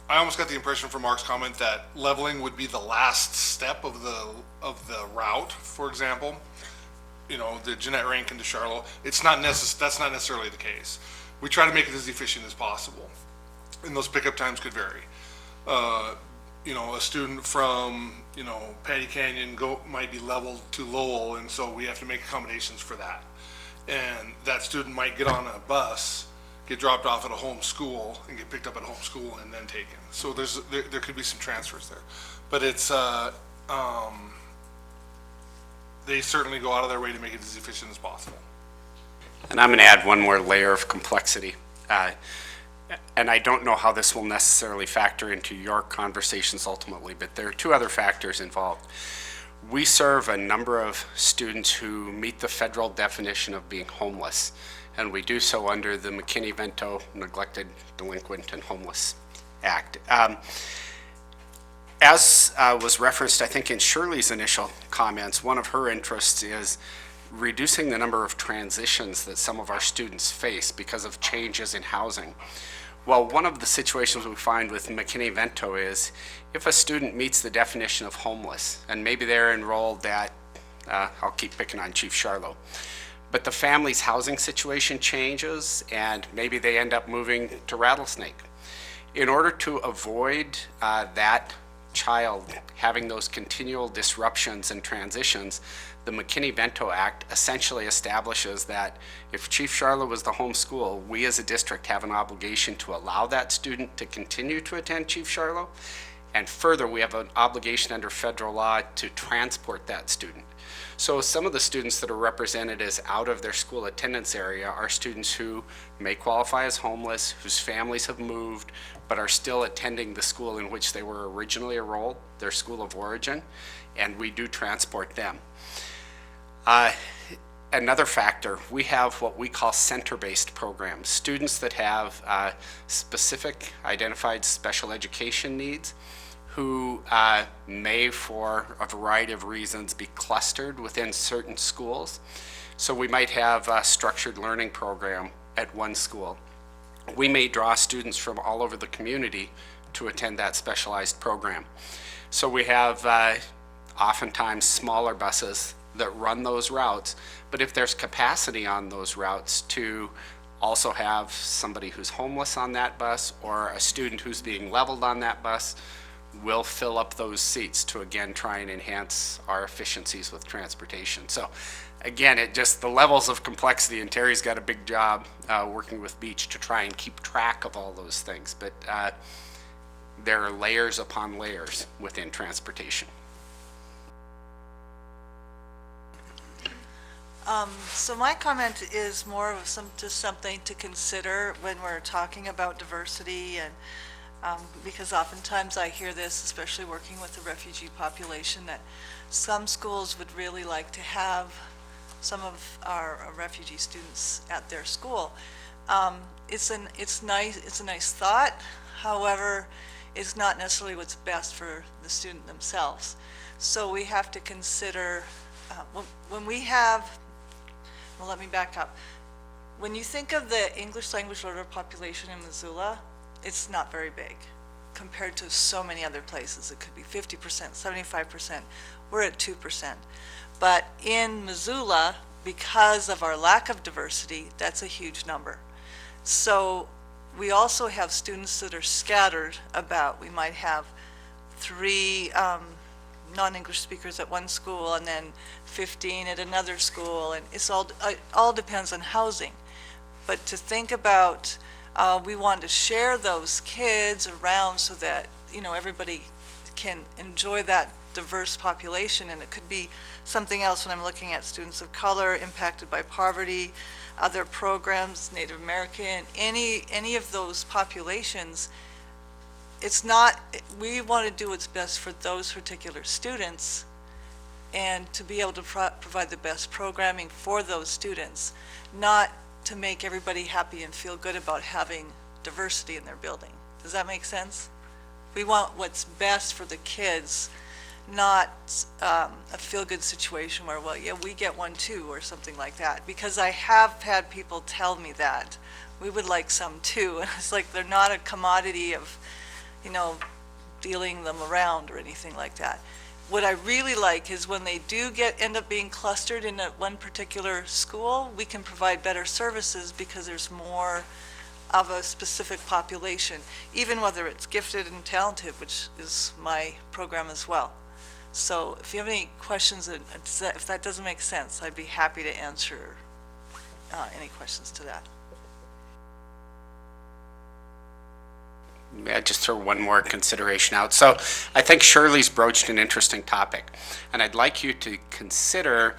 Speaker 5: almost got the impression from Mark's comment that leveling would be the last step of the route, for example. the Jeanette Rankin to Charlotte, that's not necessarily the case. We try to make it as efficient as possible, and those pickup times could vary. A student from, Patty Canyon might be leveled to Lowell, and so we have to make accommodations for that. And that student might get on a bus, get dropped off at a home school, and get picked up at home school and then taken. So there could be some transfers there. But it's, they certainly go out of their way to make it as efficient as possible.
Speaker 1: And I'm going to add one more layer of complexity. And I don't know how this will necessarily factor into your conversations ultimately, but there are two other factors involved. We serve a number of students who meet the federal definition of being homeless, and we do so under the McKinney-Vento Neglected, Delinquent, and Homeless Act. As was referenced, I think, in Shirley's initial comments, one of her interests is reducing the number of transitions that some of our students face because of changes in housing. Well, one of the situations we find with McKinney-Vento is if a student meets the definition of homeless, and maybe they're enrolled at, I'll keep picking on Chief Charlo, but the family's housing situation changes and maybe they end up moving to Rattlesnake. In order to avoid that child having those continual disruptions and transitions, the McKinney-Vento Act essentially establishes that if Chief Charlo was the home school, we as a district have an obligation to allow that student to continue to attend Chief Charlo, and further, we have an obligation under federal law to transport that student. So some of the students that are represented as out of their school attendance area are students who may qualify as homeless, whose families have moved, but are still attending the school in which they were originally enrolled, their school of origin, and we do transport them. Another factor, we have what we call center-based programs, students that have specific identified special education needs who may, for a variety of reasons, be clustered within certain schools. So we might have a structured learning program at one school. We may draw students from all over the community to attend that specialized program. So we have oftentimes smaller buses that run those routes, but if there's capacity on those routes to also have somebody who's homeless on that bus or a student who's being leveled on that bus, we'll fill up those seats to again try and enhance our efficiencies with transportation. So again, the levels of complexity, and Terry's got a big job working with Beach to try and keep track of all those things, but there are layers upon layers within transportation.
Speaker 16: So my comment is more of just something to consider when we're talking about diversity, and because oftentimes I hear this, especially working with the refugee population, that some schools would really like to have some of our refugee students at their school. It's a nice thought. However, it's not necessarily what's best for the student themselves. So we have to consider when we have. Well, let me back up. When you think of the English language learner population in Missoula, it's not very big compared to so many other places. It could be 50%, 75%. We're at 2%. But in Missoula, because of our lack of diversity, that's a huge number. So we also have students that are scattered about. We might have 3 non-English speakers at one school and then 15 at another school, and it all depends on housing. But to think about, we want to share those kids around so that everybody can enjoy that diverse population, and it could be something else when I'm looking at students of color impacted by poverty, other programs, Native American, any of those populations. We want to do what's best for those particular students and to be able to provide the best programming for those students, not to make everybody happy and feel good about having diversity in their building. Does that make sense? We want what's best for the kids, not a feel-good situation where, well, yeah, we get one too, or something like that. Because I have had people tell me that. We would like some too. And it's like they're not a commodity of dealing them around or anything like that. what I really like is when they do end up being clustered in one particular school, we can provide better services because there's more of a specific population, even whether it's gifted and talented, which is my program as well. So if you have any questions, if that doesn't make sense, I'd be happy to answer any questions to that.
Speaker 1: May I just throw one more consideration out? So I think Shirley's broached an interesting topic, and I'd like you to consider,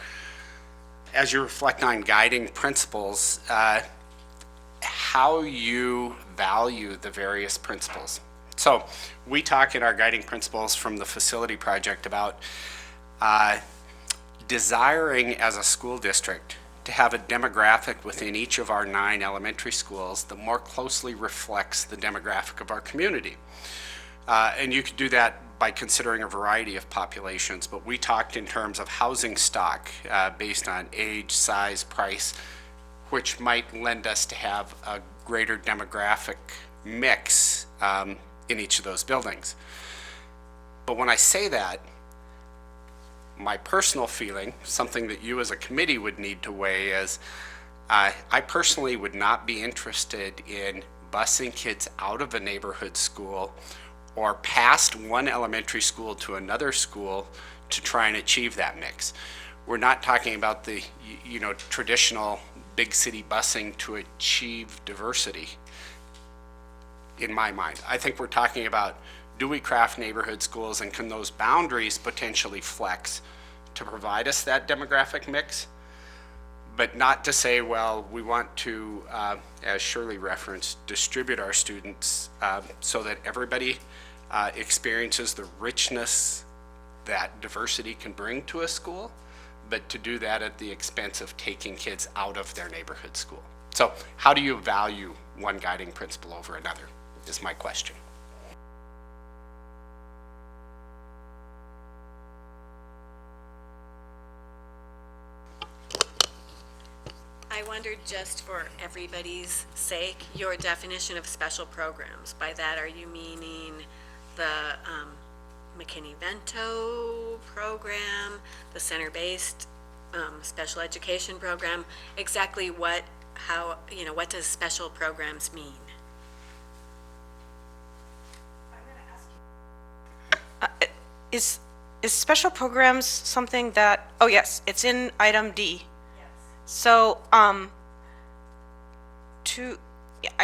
Speaker 1: as you reflect on guiding principles, how you value the various principles. So we talk in our guiding principles from the facility project about desiring as a school district to have a demographic within each of our 9 elementary schools that more closely reflects the demographic of our community. And you could do that by considering a variety of populations, but we talked in terms of housing stock based on age, size, price, which might lend us to have a greater demographic mix in each of those buildings. But when I say that, my personal feeling, something that you as a committee would need to weigh, is I personally would not be interested in busing kids out of a neighborhood school or past one elementary school to another school to try and achieve that mix. We're not talking about the traditional big city busing to achieve diversity, in my mind. I think we're talking about, do we craft neighborhood schools, and can those boundaries potentially flex to provide us that demographic mix? But not to say, well, we want to, as Shirley referenced, distribute our students so that everybody experiences the richness that diversity can bring to a school, but to do that at the expense of taking kids out of their neighborhood school. So how do you value one guiding principle over another, is my question.
Speaker 7: I wondered, just for everybody's sake, your definition of special programs. By that, are you meaning the McKinney-Vento program, the center-based special education program? Exactly what does special programs mean?
Speaker 2: Is special programs something that, oh yes, it's in item D. Yes. So, I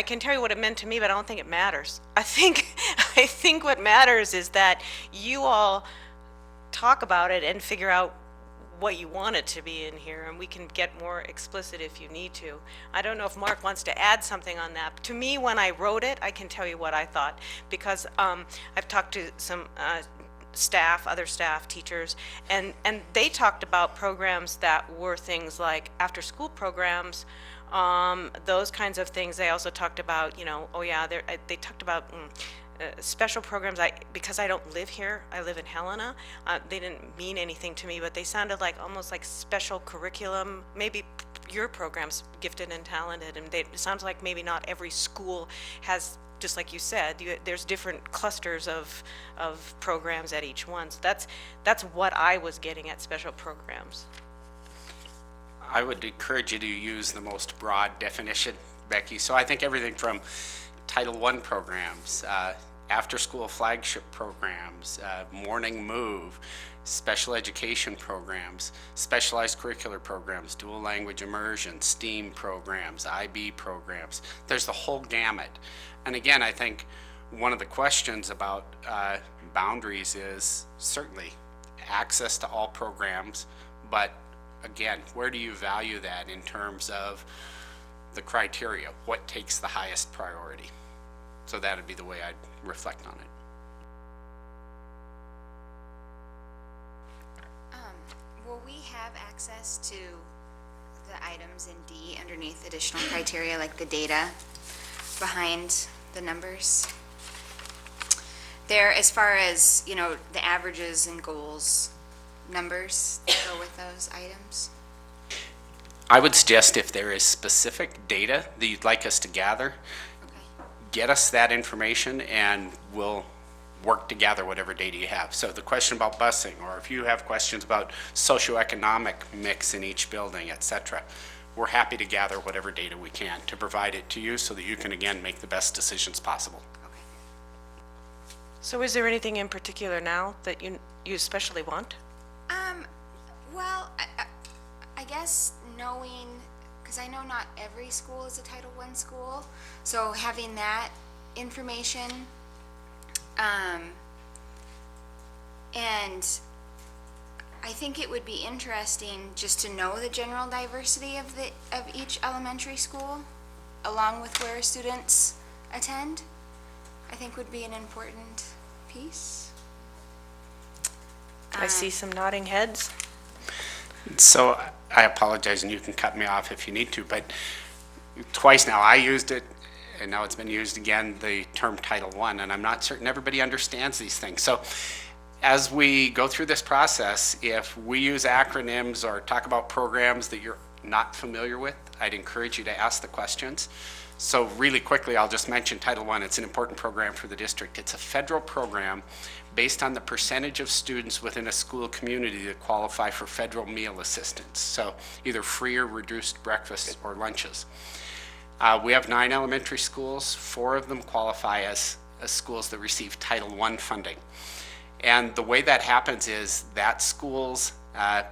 Speaker 2: can tell you what it meant to me, but I don't think it matters. I think what matters is that you all talk about it and figure out what you want it to be in here, and we can get more explicit if you need to. I don't know if Mark wants to add something on that. But to me, when I wrote it, I can tell you what I thought, because I've talked to some other staff, teachers, and they talked about programs that were things like after-school programs, those kinds of things. They also talked about, they talked about special programs. Because I don't live here, I live in Helena, they didn't mean anything to me, but they sounded like almost like special curriculum. Maybe your program's gifted and talented, and it sounds like maybe not every school has, just like you said, there's different clusters of programs at each one. So that's what I was getting at special programs.
Speaker 1: I would encourage you to use the most broad definition, Becky. So I think everything from Title I programs, after-school flagship programs, morning move, special education programs, specialized curricular programs, dual language immersion, STEAM programs, IB programs. There's the whole gamut. And again, I think one of the questions about boundaries is certainly access to all programs, but again, where do you value that in terms of the criteria? What takes the highest priority? So that would be the way I'd reflect on it.
Speaker 4: Will we have access to the items in D underneath additional criteria, like the data behind the numbers? There, as far as, the averages and goals numbers that go with those items?
Speaker 1: I would suggest if there is specific data that you'd like us to gather, get us that information and we'll work to gather whatever data you have. So the question about busing, or if you have questions about socioeconomic mix in each building, et cetera, we're happy to gather whatever data we can to provide it to you so that you can, again, make the best decisions possible.
Speaker 2: So is there anything in particular now that you especially want?
Speaker 4: Well, I guess knowing, because I know not every school is a Title I school, so having that information, and I think it would be interesting just to know the general diversity of each elementary school, along with where students attend, I think would be an important piece.
Speaker 2: I see some nodding heads.
Speaker 1: So I apologize, and you can cut me off if you need to, but twice now I used it, and now it's been used again, the term Title I, and I'm not certain everybody understands these things. So as we go through this process, if we use acronyms or talk about programs that you're not familiar with, I'd encourage you to ask the questions. So really quickly, I'll just mention Title I. It's an important program for the district. It's a federal program based on the percentage of students within a school community that qualify for federal meal assistance. So either free or reduced breakfasts or lunches. We have 9 elementary schools. 4 of them qualify as schools that receive Title I funding. And the way that happens is that school's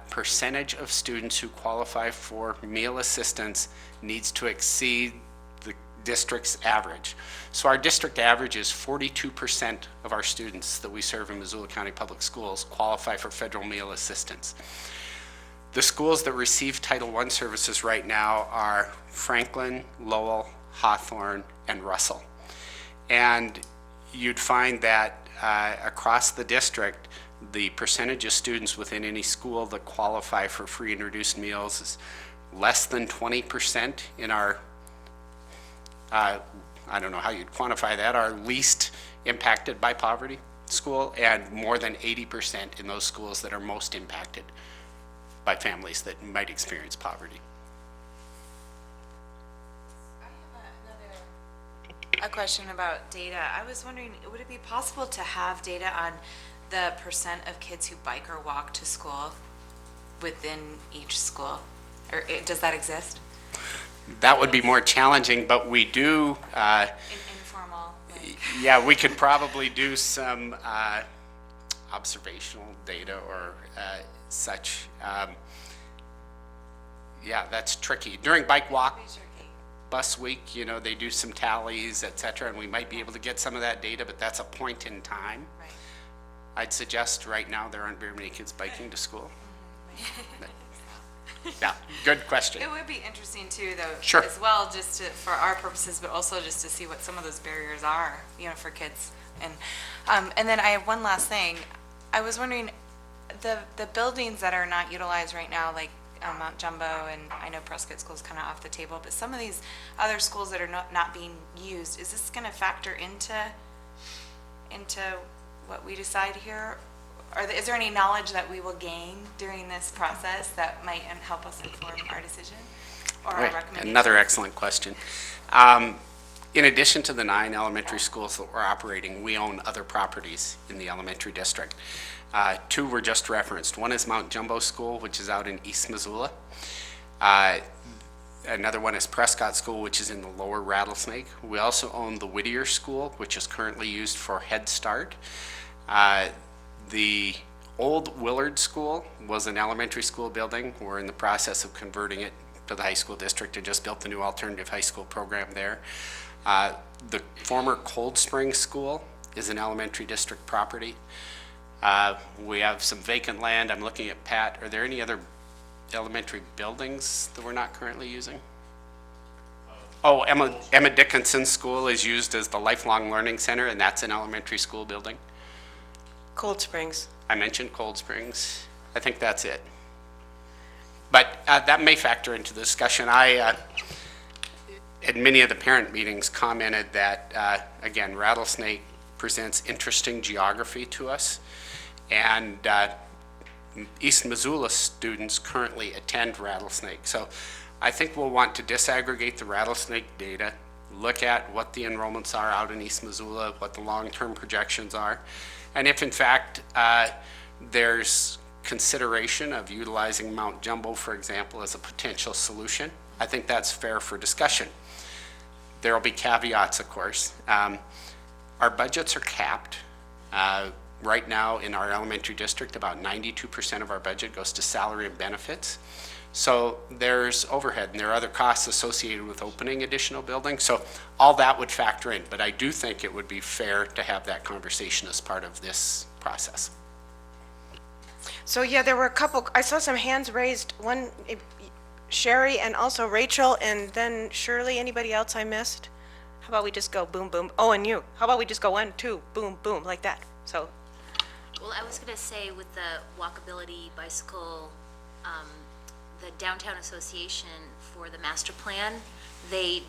Speaker 1: percentage of students who qualify for meal assistance needs to exceed the district's average. So our district average is 42% of our students that we serve in Missoula County Public Schools qualify for federal meal assistance. The schools that receive Title I services right now are Franklin, Lowell, Hawthorne, and Russell. And you'd find that across the district, the percentage of students within any school that qualify for free and reduced meals is less than 20% in our, I don't know how you'd quantify that, our least impacted by poverty school, and more than 80% in those schools that are most impacted by families that might experience poverty.
Speaker 11: A question about data. I was wondering, would it be possible to have data on the percent of kids who bike or walk to school within each school? Or does that exist?
Speaker 1: That would be more challenging, but we do.
Speaker 11: Informal.
Speaker 1: Yeah, we could probably do some observational data or such. Yeah, that's tricky. During bike walk bus week, you know, they do some tallies, et cetera, and we might be able to get some of that data, but that's a point in time.
Speaker 11: Right.
Speaker 1: I'd suggest right now there aren't very many kids biking to school. Yeah, good question.
Speaker 11: It would be interesting too, though,
Speaker 1: Sure.
Speaker 11: as well, just to, for our purposes, but also just to see what some of those barriers are, you know, for kids. And then I have one last thing. I was wondering, the buildings that are not utilized right now, like Mount Jumbo, and I know Prescott School's kind of off the table, but some of these other schools that are not being used, is this going to factor into what we decide here? Is there any knowledge that we will gain during this process that might help us inform our decision or our recommendation?
Speaker 1: Another excellent question. In addition to the 9 elementary schools that we're operating, we own other properties in the elementary district. 2 were just referenced. One is Mount Jumbo School, which is out in East Missoula. Another one is Prescott School, which is in the lower Rattlesnake. We also own the Whittier School, which is currently used for Head Start. The old Willard School was an elementary school building. We're in the process of converting it to the high school district and just built the new alternative high school program there. The former Cold Spring School is an elementary district property. We have some vacant land. I'm looking at Pat. Are there any other elementary buildings that we're not currently using? Oh, Emma Dickinson School is used as the Lifelong Learning Center, and that's an elementary school building.
Speaker 2: Cold Springs.
Speaker 1: I mentioned Cold Springs. I think that's it. But that may factor into the discussion. I, at many of the parent meetings, commented that, again, Rattlesnake presents interesting geography to us. And East Missoula students currently attend Rattlesnake. So I think we'll want to disaggregate the Rattlesnake data look at what the enrollments are out in East Missoula, what the long-term projections are, and if in fact there's consideration of utilizing Mount Jumbo, for example, as a potential solution, I think that's fair for discussion. There will be caveats, of course. Our budgets are capped. Right now in our elementary district, about 92% of our budget goes to salary and benefits. So there's overhead and there are other costs associated with opening additional buildings. So all that would factor in, but I do think it would be fair to have that conversation as part of this process.
Speaker 2: So yeah, there were a couple, I saw some hands raised, one, Sherry and also Rachel, and then Shirley. Anybody else I missed? How about we just go boom, boom? Oh, and you. How about we just go 1, 2, boom, boom, like that? So.
Speaker 4: Well, I was going to say with the walkability bicycle, the Downtown Association for the master plan, they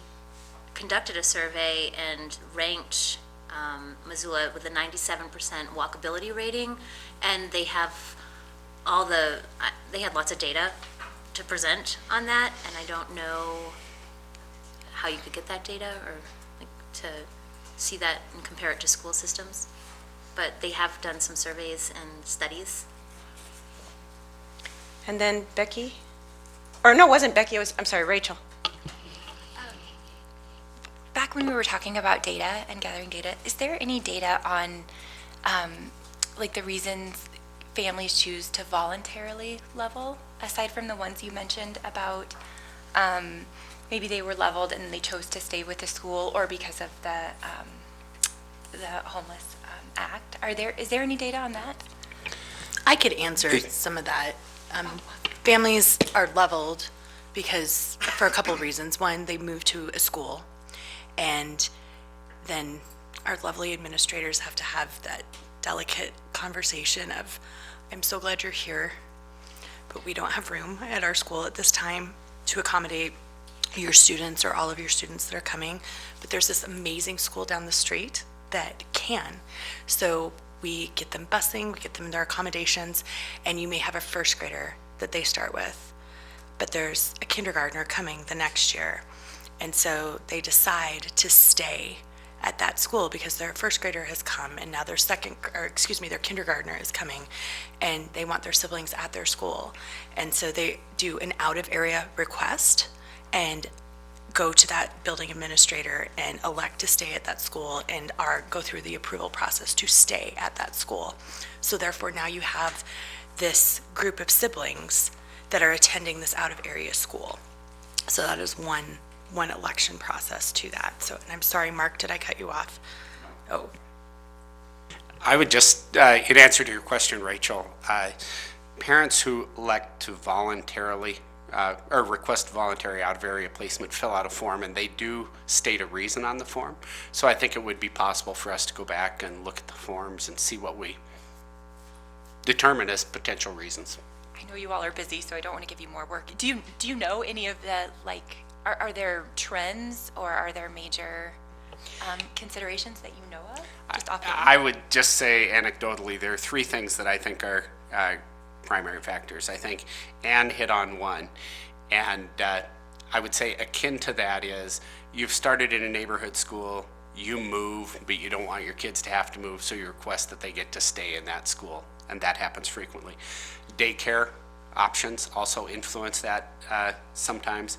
Speaker 4: conducted a survey and ranked Missoula with a 97% walkability rating, and they have they had lots of data to present on that, and I don't know how you could get that data or like to see that and compare it to school systems, but they have done some surveys and studies.
Speaker 2: And then Becky, or no, it wasn't Becky, it was, I'm sorry, Rachel.
Speaker 8: Back when we were talking about data and gathering data, is there any data on like the reasons families choose to voluntarily level, aside from the ones you mentioned about maybe they were leveled and they chose to stay with the school, or because of the homeless act? Is there any data on that?
Speaker 13: I could answer some of that. Families are leveled because, for a couple of reasons. One, they move to a school, and then our lovely administrators have to have that delicate conversation of, I'm so glad you're here, but we don't have room at our school at this time to accommodate your students or all of your students that are coming, but there's this amazing school down the street that can. So we get them busing, we get them their accommodations, and you may have a first grader that they start with, but there's a kindergartner coming the next year. And so they decide to stay at that school because their first grader has come, and now their their kindergartner is coming, and they want their siblings at their school. And so they do an out of area request and go to that building administrator and elect to stay at that school and go through the approval process to stay at that school. So therefore now you have this group of siblings that are attending this out of area school. So that is one election process to that. So, and I'm sorry, Mark, did I cut you off? Oh.
Speaker 1: I would just, in answer to your question, Rachel, parents who elect to voluntarily or request voluntary out-of-area placement fill out a form, and they do state a reason on the form. So I think it would be possible for us to go back and look at the forms and see what we determine as potential reasons.
Speaker 8: I know you all are busy, so I don't want to give you more work. Do you know any of the, like, are there trends or are there major considerations that you know of? Just
Speaker 1: I would just say anecdotally, there are 3 things that I think are primary factors. I think Ann hit on one, and I would say akin to that is you've started in a neighborhood school, you move, but you don't want your kids to have to move, so you request that they get to stay in that school, and that happens frequently. Daycare options also influence that sometimes.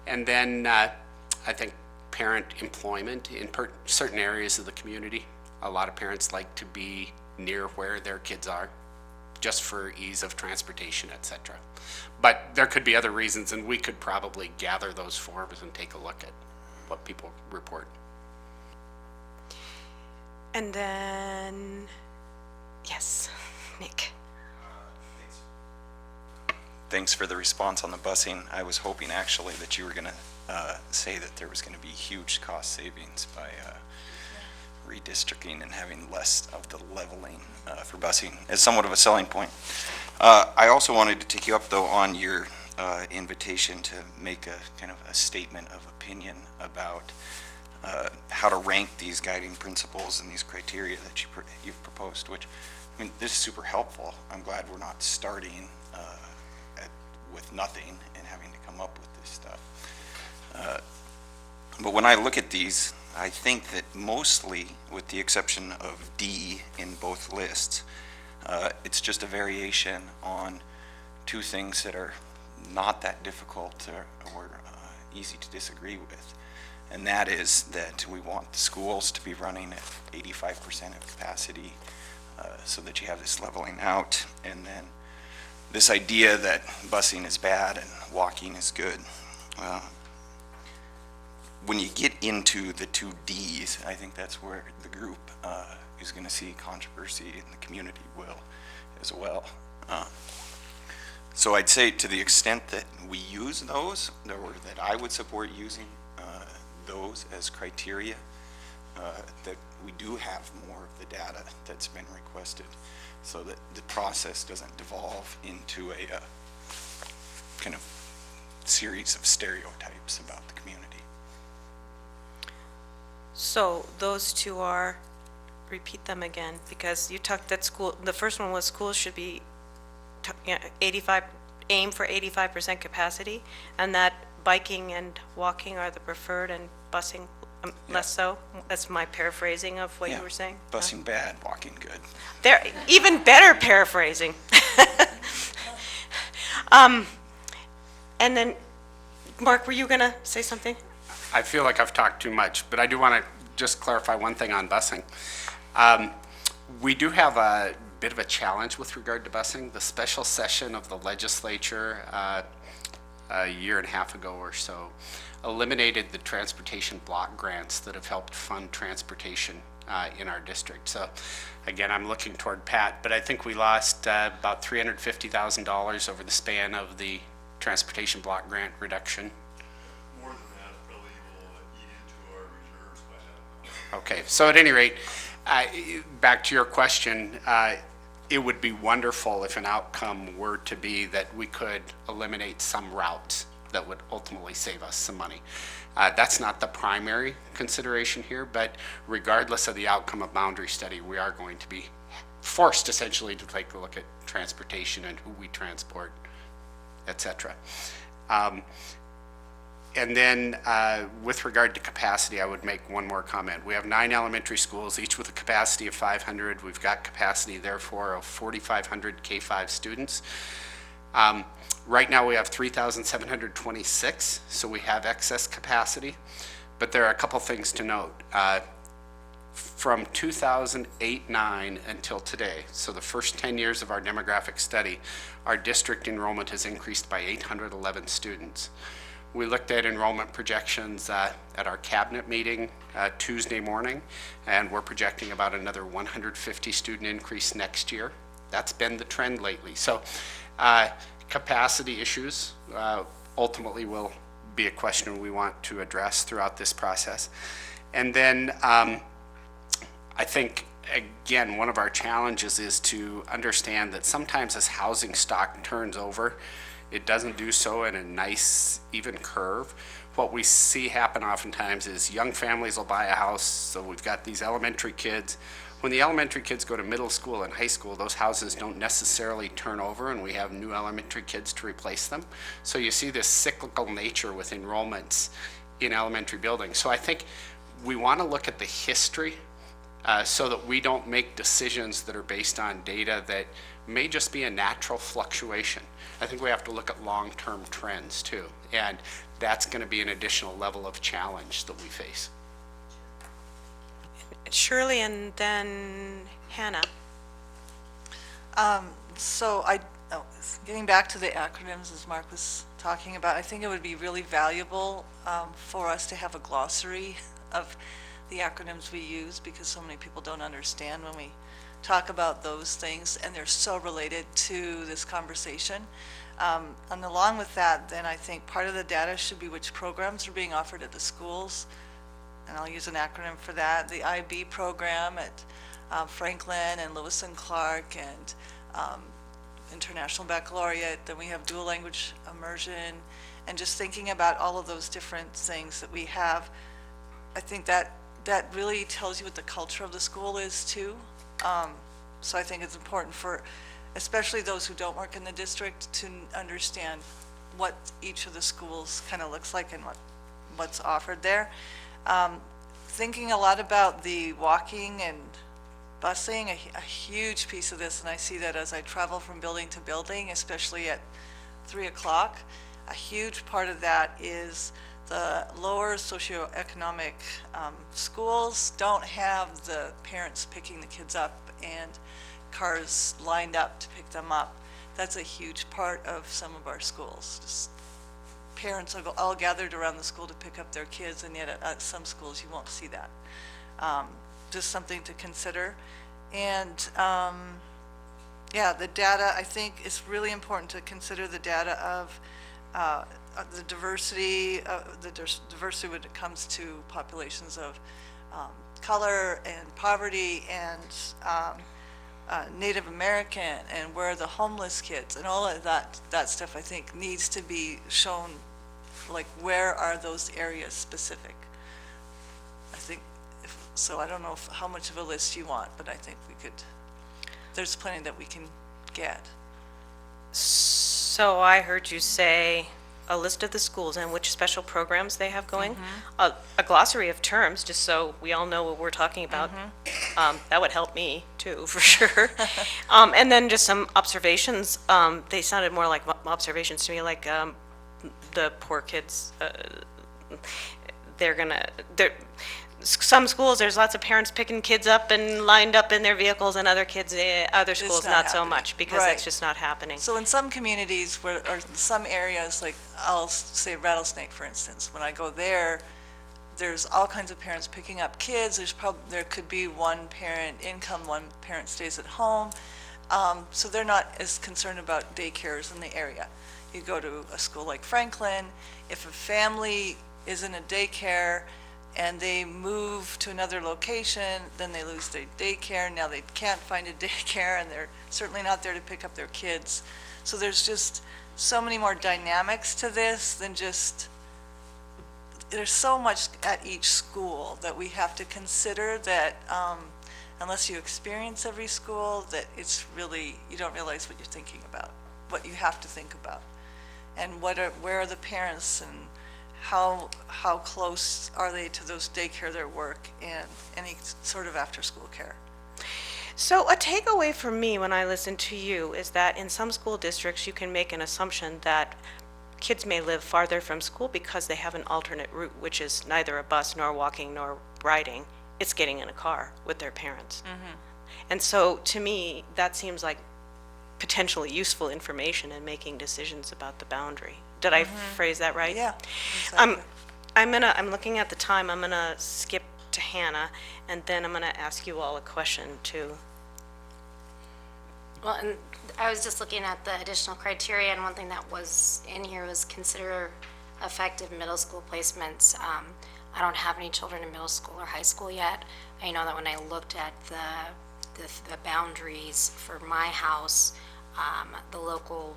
Speaker 1: And then I think parent employment in certain areas of the community. A lot of parents like to be near where their kids are, just for ease of transportation, etc. But there could be other reasons, and we could probably gather those forms and take a look at what people report.
Speaker 2: And then, yes, Nick.
Speaker 14: Thanks for the response on the busing. I was hoping actually that you were going to say that there was going to be huge cost savings by redistricting and having less of the leveling for busing as somewhat of a selling point. I also wanted to take you up though on your invitation to make a kind of a statement of opinion about how to rank these guiding principles and these criteria that you've proposed, which, I mean, this is super helpful. I'm glad we're not starting with nothing and having to come up with this stuff. But when I look at these, I think that mostly, with the exception of D in both lists, it's just a variation on two things that are not that difficult or easy to disagree with. And that is that we want the schools to be running at 85% of capacity so that you have this leveling out. And then this idea that busing is bad and walking is good. When you get into the two Ds, I think that's where the group is going to see controversy, and the community will as well. So I'd say, to the extent that we use those, or that I would support using those as criteria, that we do have more of the data that's been requested, so that the process doesn't devolve into a kind of series of stereotypes about the community.
Speaker 2: So those two are, repeat them again, because you talked that school, the first one was schools should be 85, aim for 85% capacity, and that biking and walking are the preferred and busing less so? That's my paraphrasing of what you were saying?
Speaker 14: Busing bad, walking good.
Speaker 2: They're even better paraphrasing. And then, Mark, were you going to say something?
Speaker 1: I feel like I've talked too much, but I do want to just clarify one thing on busing. We do have a bit of a challenge with regard to busing. The special session of the legislature a year and a half ago or so eliminated the transportation block grants that have helped fund transportation in our district. So again, I'm looking toward Pat, but I think we lost about $350,000 over the span of the transportation block grant reduction.
Speaker 20: More than that, probably will eat into our reserves by that.
Speaker 1: Okay, so at any rate, back to your question, it would be wonderful if an outcome were to be that we could eliminate some routes that would ultimately save us some money. That's not the primary consideration here, but regardless of the outcome of boundary study, we are going to be forced essentially to take a look at transportation and who we transport, et cetera. And then with regard to capacity, I would make one more comment. We have 9 elementary schools, each with a capacity of 500. We've got capacity, therefore, of 4,500 K-5 students. Right now we have 3,726, so we have excess capacity. But there are a couple things to note. From 2008-9 until today, so the first 10 years of our demographic study, our district enrollment has increased by 811 students. We looked at enrollment projections at our cabinet meeting Tuesday morning, and we're projecting about another 150 student increase next year. That's been the trend lately. So capacity issues ultimately will be a question we want to address throughout this process. And then I think, again, one of our challenges is to understand that sometimes as housing stock turns over, it doesn't do so in a nice, even curve. What we see happen oftentimes is young families will buy a house, so we've got these elementary kids. When the elementary kids go to middle school and high school, those houses don't necessarily turn over, and we have new elementary kids to replace them. So you see this cyclical nature with enrollments in elementary buildings. So I think we want to look at the history so that we don't make decisions that are based on data that may just be a natural fluctuation. I think we have to look at long-term trends too, and that's going to be an additional level of challenge that we face.
Speaker 2: Shirley and then Hannah.
Speaker 16: Getting back to the acronyms, as Mark was talking about, I think it would be really valuable for us to have a glossary of the acronyms we use, because so many people don't understand when we talk about those things, and they're so related to this conversation. And along with that, then I think part of the data should be which programs are being offered at the schools, and I'll use an acronym for that, the IB program at Franklin and Lewis and Clark and International Baccalaureate. Then we have dual language immersion, and just thinking about all of those different things that we have. I think that really tells you what the culture of the school is too. So I think it's important for especially those who don't work in the district to understand what each of the schools kind of looks like and what's offered there. Thinking a lot about the walking and busing, a huge piece of this, and I see that as I travel from building to building, especially at 3 o'clock. A huge part of that is the lower socioeconomic schools don't have the parents picking the kids up and cars lined up to pick them up. That's a huge part of some of our schools. Just parents are all gathered around the school to pick up their kids, and yet at some schools you won't see that. Just something to consider. And yeah, the data, I think it's really important to consider the data of the diversity when it comes to populations of color and poverty and Native American, and where are the homeless kids, and all of that stuff I think needs to be shown, like where are those areas specific. I think, so I don't know how much of a list you want, but I think there's plenty that we can get.
Speaker 2: So I heard you say a list of the schools and which special programs they have going. A glossary of terms, just so we all know what we're talking about. That would help me too, for sure. And then just some observations. They sounded more like observations to me, like the poor kids. Some schools, there's lots of parents picking kids up and lined up in their vehicles, and other schools not so much, because that's just not happening.
Speaker 16: So in some communities or some areas, like I'll say Rattlesnake, for instance, when I go there, there's all kinds of parents picking up kids. There could be one parent income, one parent stays at home. So they're not as concerned about daycares in the area. You go to a school like Franklin, if a family is in a daycare and they move to another location, then they lose their daycare. Now they can't find a daycare, and they're certainly not there to pick up their kids. So there's just so many more dynamics to this than just, there's so much at each school that we have to consider that unless you experience every school, that it's really, you don't realize what you're thinking about, what you have to think about. And where are the parents, and how close are they to those daycare, their work, and any sort of after-school care.
Speaker 2: So a takeaway for me when I listen to you is that in some school districts you can make an assumption that kids may live farther from school because they have an alternate route, which is neither a bus nor walking nor riding. It's getting in a car with their parents. And so to me that seems like potentially useful information in making decisions about the boundary. Did I phrase that right?
Speaker 16: Yeah, exactly.
Speaker 2: I'm looking at the time. I'm gonna skip to Hannah, and then I'm gonna ask you all a question too.
Speaker 18: Well, and I was just looking at the additional criteria, and one thing that was in here was consider effective middle school placements. I don't have any children in middle school or high school yet. I know that when I looked at the boundaries for my house, the local,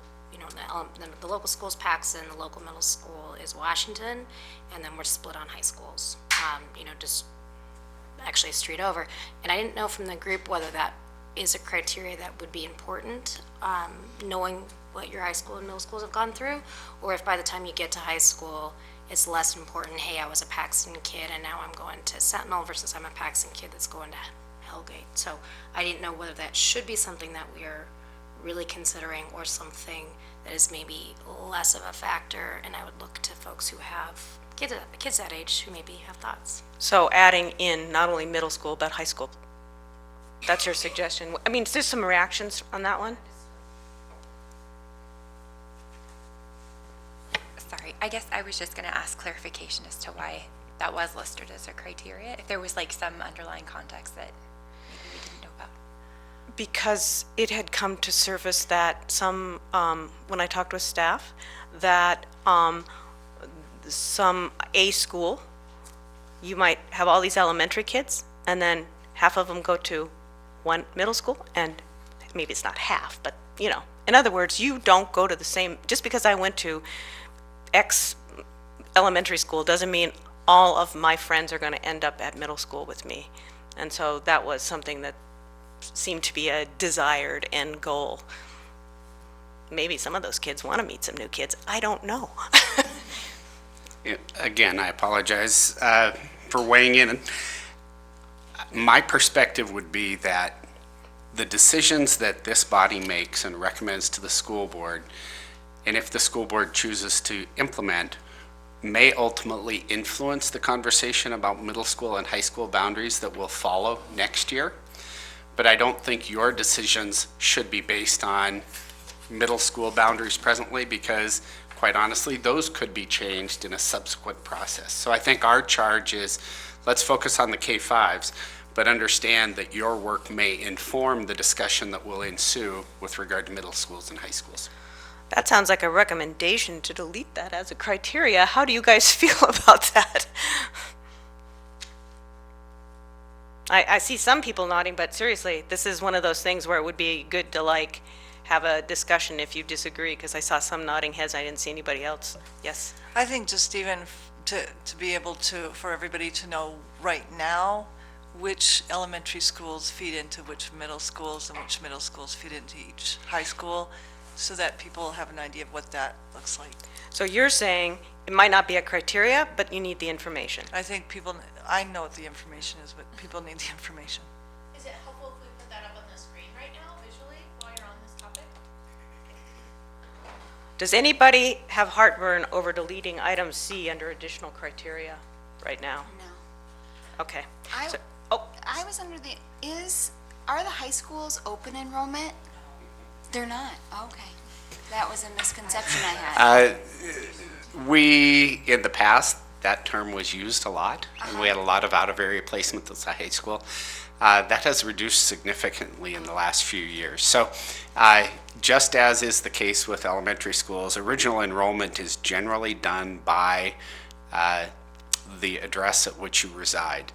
Speaker 18: the local school is Paxton, the local middle school is Washington, and then we're split on high schools, just actually a street over. And I didn't know from the group whether that is a criteria that would be important, knowing what your high school and middle schools have gone through, or if by the time you get to high school, it's less important, hey, I was a Paxton kid and now I'm going to Sentinel versus I'm a Paxton kid that's going to Hellgate. So I didn't know whether that should be something that we are really considering or something that is maybe less of a factor, and I would look to folks who have kids that age who maybe have thoughts.
Speaker 2: So adding in not only middle school but high school. That's your suggestion. I mean, is there some reactions on that one?
Speaker 8: Sorry, I guess I was just going to ask clarification as to why that was listed as a criteria, if there was like some underlying context that maybe we didn't know about.
Speaker 2: Because it had come to surface that some, when I talked with staff, that a school, you might have all these elementary kids, and then half of them go to one middle school, and maybe it's not half, but in other words, you don't go to the same, just because I went to X elementary school doesn't mean all of my friends are going to end up at middle school with me. And so that was something that seemed to be a desired end goal. Maybe some of those kids want to meet some new kids. I don't know.
Speaker 1: Again, I apologize for weighing in. My perspective would be that the decisions that this body makes and recommends to the school board, and if the school board chooses to implement, may ultimately influence the conversation about middle school and high school boundaries that will follow next year. But I don't think your decisions should be based on middle school boundaries presently, because quite honestly, those could be changed in a subsequent process. So I think our charge is, let's focus on the K-5s, but understand that your work may inform the discussion that will ensue with regard to middle schools and high schools.
Speaker 2: That sounds like a recommendation to delete that as a criteria. How do you guys feel about that? I see some people nodding, but seriously, this is one of those things where it would be good to like have a discussion if you disagree, because I saw some nodding heads. I didn't see anybody else. Yes?
Speaker 16: I think just even to be able to, for everybody to know right now which elementary schools feed into which middle schools and which middle schools feed into each high school, so that people have an idea of what that looks like.
Speaker 2: So you're saying it might not be a criteria, but you need the information.
Speaker 16: I think people, I know what the information is, but people need the information.
Speaker 4: Is it helpful if we put that up on the screen right now visually while you're on this topic?
Speaker 2: Does anybody have heartburn over deleting item C under additional criteria right now?
Speaker 21: No.
Speaker 2: Okay.
Speaker 21: I was under are the high schools open enrollment? They're not, okay. That was a misconception I had.
Speaker 1: We, in the past, that term was used a lot, and we had a lot of out-of-area placement at the high school. That has reduced significantly in the last few years. So just as is the case with elementary schools, original enrollment is generally done by the address at which you reside.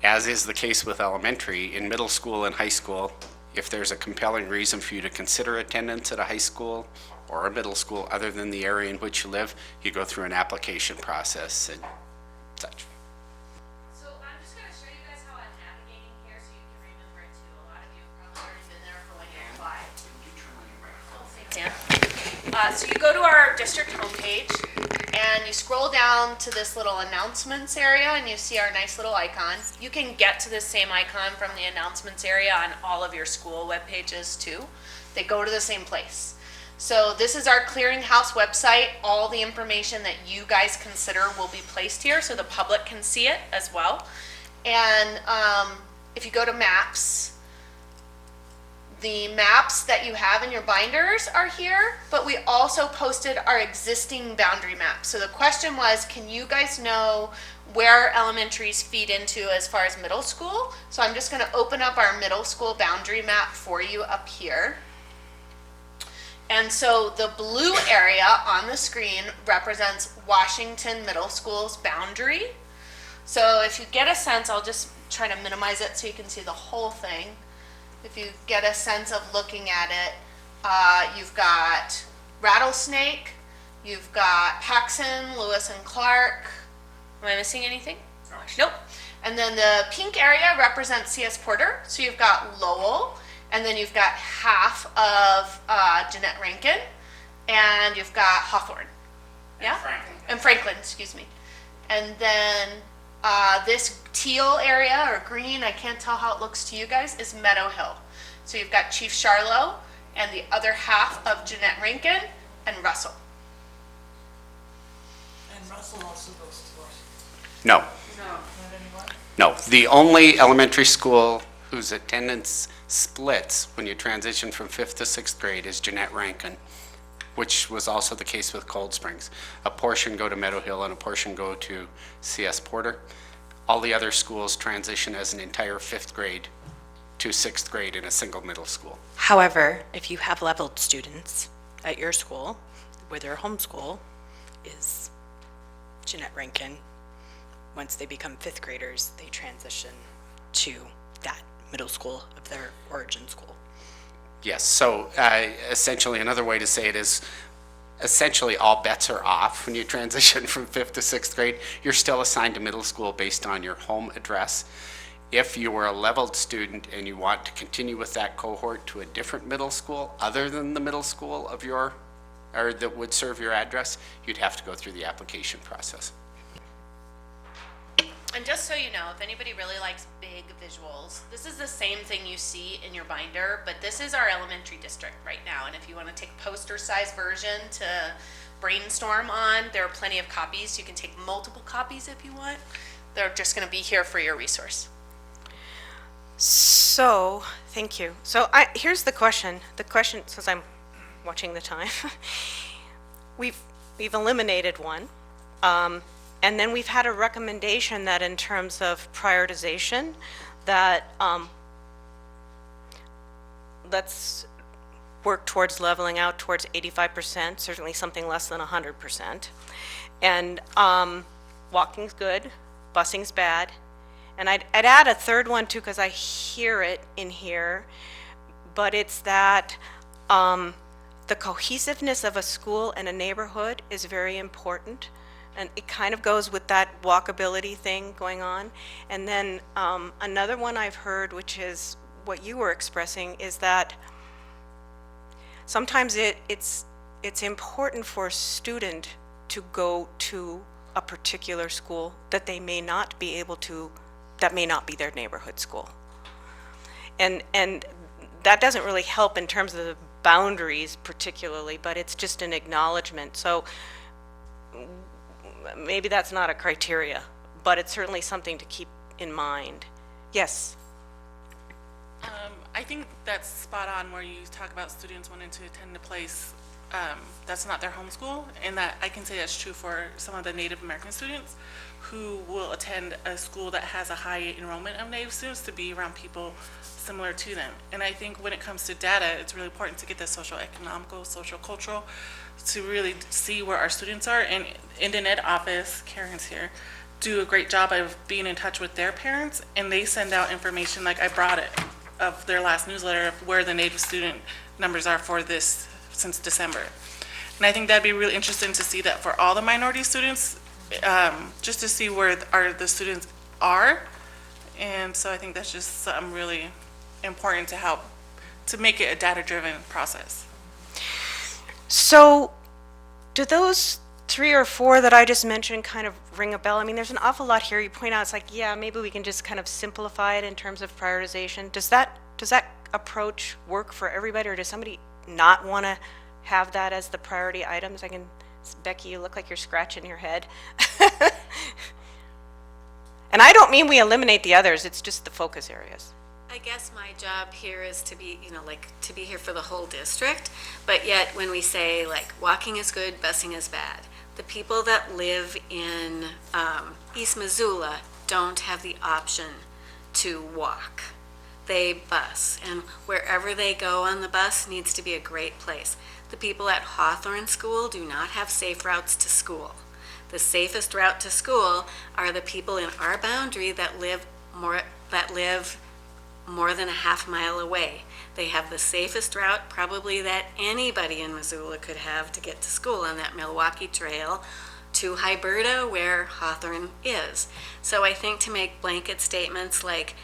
Speaker 1: As is the case with elementary, in middle school and high school, if there's a compelling reason for you to consider attendance at a high school or a middle school other than the area in which you live, you go through an application process and such.
Speaker 4: So I'm just going to show you guys how I'm navigating here so you can remember it too. A lot of you have probably already been there for when you apply. So you go to our district homepage and you scroll down to this little announcements area and you see our nice little icon. You can get to this same icon from the announcements area on all of your school web pages too. They go to the same place. So this is our clearinghouse website. All the information that you guys consider will be placed here so the public can see it as well. And if you go to maps, the maps that you have in your binders are here, but we also posted our existing boundary map. So the question was, can you guys know where elementaries feed into as far as middle school? So I'm just going to open up our middle school boundary map for you up here. And so the blue area on the screen represents Washington Middle School's boundary. So if you get a sense, I'll just try to minimize it so you can see the whole thing. If you get a sense of looking at it, you've got Rattlesnake, you've got Paxson, Lewis and Clark. Am I missing anything? Nope. And then the pink area represents CS Porter. So you've got Lowell, and then you've got half of Jeanette Rankin, and you've got Hawthorne. Yeah? And Franklin, excuse me. And then this teal area, or green, I can't tell how it looks to you guys, is Meadow Hill. So you've got Chief Charlo and the other half of Jeanette Rankin and Russell.
Speaker 16: And Russell also goes to Washington?
Speaker 1: No.
Speaker 16: No. Not anymore?
Speaker 1: No. The only elementary school whose attendance splits when you transition from 5th to 6th grade is Jeanette Rankin, which was also the case with Cold Springs. A portion go to Meadow Hill and a portion go to CS Porter. All the other schools transition as an entire 5th grade to 6th grade in a single middle school.
Speaker 2: However, if you have leveled students at your school, where their home school is Jeanette Rankin, once they become 5th graders, they transition to that middle school of their origin school.
Speaker 1: Yes, so essentially another way to say it is essentially all bets are off when you transition from 5th to 6th grade. You're still assigned to middle school based on your home address. If you were a leveled student and you want to continue with that cohort to a different middle school other than the middle school of your or that would serve your address, you'd have to go through the application process.
Speaker 3: And just so you know, if anybody really likes big visuals, this is the same thing you see in your binder, but this is our elementary district right now. And if you want to take poster size version to brainstorm on, there are plenty of copies. You can take multiple copies if you want. They're just going to be here for your resource.
Speaker 2: So, thank you. So here's the question. The question, since I'm watching the time, we've eliminated one. And then we've had a recommendation that in terms of prioritization, that let's work towards leveling out towards 85%, certainly something less than 100%. And walking's good, busing's bad. And I'd add a third one too, because I hear it in here, but it's that the cohesiveness of a school and a neighborhood is very important. And it kind of goes with that walkability thing going on. And then another one I've heard, which is what you were expressing, is that sometimes it's important for a student to go to a particular school that they may not be able to, that may not be their neighborhood school. And that doesn't really help in terms of the boundaries particularly, but it's just an acknowledgement. So maybe that's not a criteria, but it's certainly something to keep in mind. Yes?
Speaker 12: I think that's spot on where you talk about students wanting to attend a place that's not their home school, and that I can say that's true for some of the Native American students who will attend a school that has a high enrollment of Native students to be around people similar to them. And I think when it comes to data, it's really important to get the social-economical, social-cultural, to really see where our students are. And in the Ed office, Karen's here, do a great job of being in touch with their parents, and they send out information, like I brought it, of their last newsletter of where the Native student numbers are for this since December. And I think that'd be really interesting to see that for all the minority students, just to see where the students are. And so I think that's just something really important to help to make it a data-driven process.
Speaker 2: So do those 3 or 4 that I just mentioned kind of ring a bell? I mean, there's an awful lot here. You point out, it's like, yeah, maybe we can just kind of simplify it in terms of prioritization. Does that approach work for everybody, or does somebody not want to have that as the priority items? Becky, you look like you're scratching your head. And I don't mean we eliminate the others, it's just the focus areas.
Speaker 7: I guess my job here is to be, to be here for the whole district, but yet when we say like walking is good, busing is bad, the people that live in East Missoula don't have the option to walk. They bus, and wherever they go on the bus needs to be a great place. The people at Hawthorne School do not have safe routes to school. The safest route to school are the people in our boundary that live more than a half mile away. They have the safest route probably that anybody in Missoula could have to get to school on that Milwaukee Trail to Hyberta, where Hawthorne is. So I think to make blanket statements like,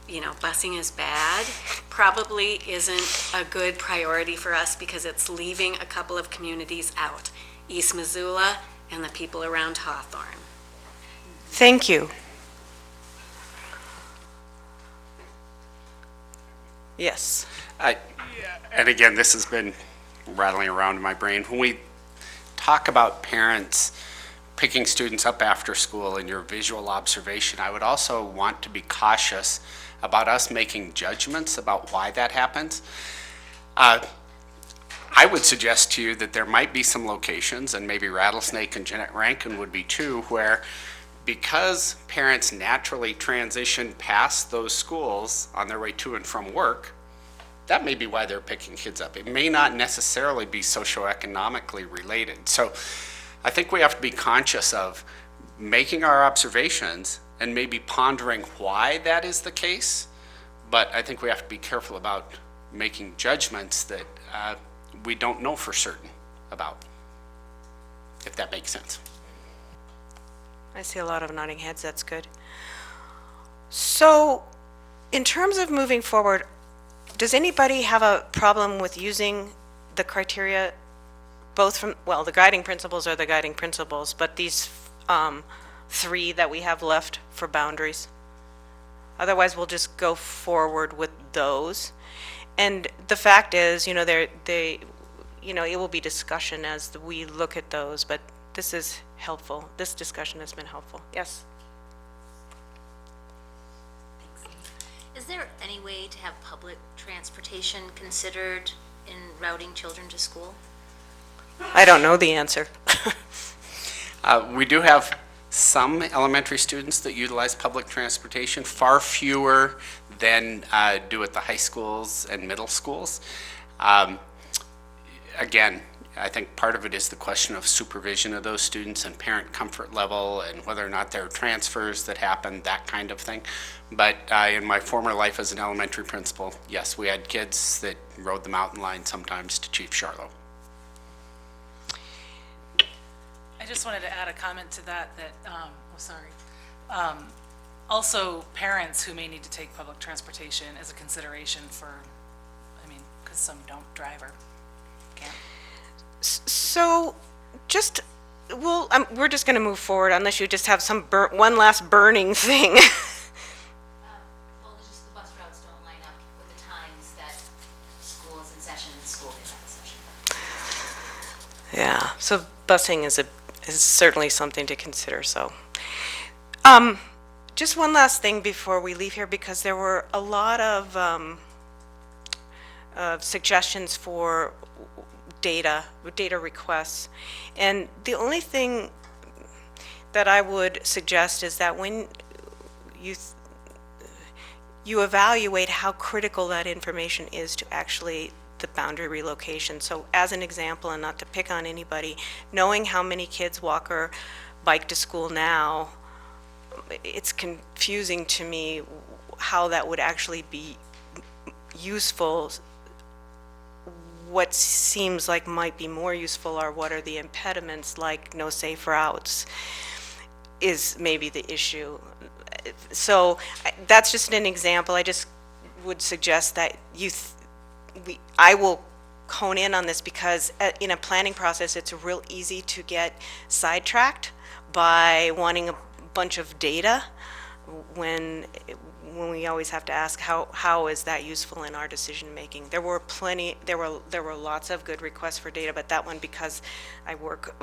Speaker 7: busing is bad probably isn't a good priority for us, because it's leaving a couple of communities out, East Missoula and the people around Hawthorne.
Speaker 2: Thank you. Yes.
Speaker 1: And again, this has been rattling around in my brain. When we talk about parents picking students up after school in your visual observation, I would also want to be cautious about us making judgments about why that happens. I would suggest to you that there might be some locations, and maybe Rattlesnake and Jeanette Rankin would be too, where because parents naturally transition past those schools on their way to and from work, that may be why they're picking kids up. It may not necessarily be socioeconomically related. So I think we have to be conscious of making our observations and maybe pondering why that is the case. But I think we have to be careful about making judgments that we don't know for certain about, if that makes sense.
Speaker 2: I see a lot of nodding heads, that's good. So in terms of moving forward, does anybody have a problem with using the criteria both from, well, the guiding principles are the guiding principles, but these 3 that we have left for boundaries. Otherwise, we'll just go forward with those. And the fact is, you know, it will be discussion as we look at those, but this is helpful. This discussion has been helpful. Yes?
Speaker 4: Is there any way to have public transportation considered in routing children to school?
Speaker 2: I don't know the answer.
Speaker 1: We do have some elementary students that utilize public transportation, far fewer than do at the high schools and middle schools. Again, I think part of it is the question of supervision of those students and parent comfort level and whether or not there are transfers that happen, that kind of thing. But in my former life as an elementary principal, yes, we had kids that rode the mountain line sometimes to Chief Charlo.
Speaker 6: I just wanted to add a comment to that, also parents who may need to take public transportation as a consideration for, because some don't drive or can't.
Speaker 2: So, we're just going to move forward unless you just have some one last burning thing.
Speaker 4: Well, it's just the bus routes don't line up with the times that school is in session and school is out of session.
Speaker 2: Yeah, so busing is certainly something to consider, so. Just one last thing before we leave here, because there were a lot of suggestions for data requests. And the only thing that I would suggest is that when you evaluate how critical that information is to actually the boundary relocation. So as an example, and not to pick on anybody, knowing how many kids walk or bike to school now, it's confusing to me how that would actually be useful. What seems like might be more useful are what are the impediments, like no safe routes is maybe the issue. So that's just an example. I just would suggest that I will hone in on this, because in a planning process it's real easy to get sidetracked by wanting a bunch of data when we always have to ask how is that useful in our decision making. There were lots of good requests for data, but that one, because I work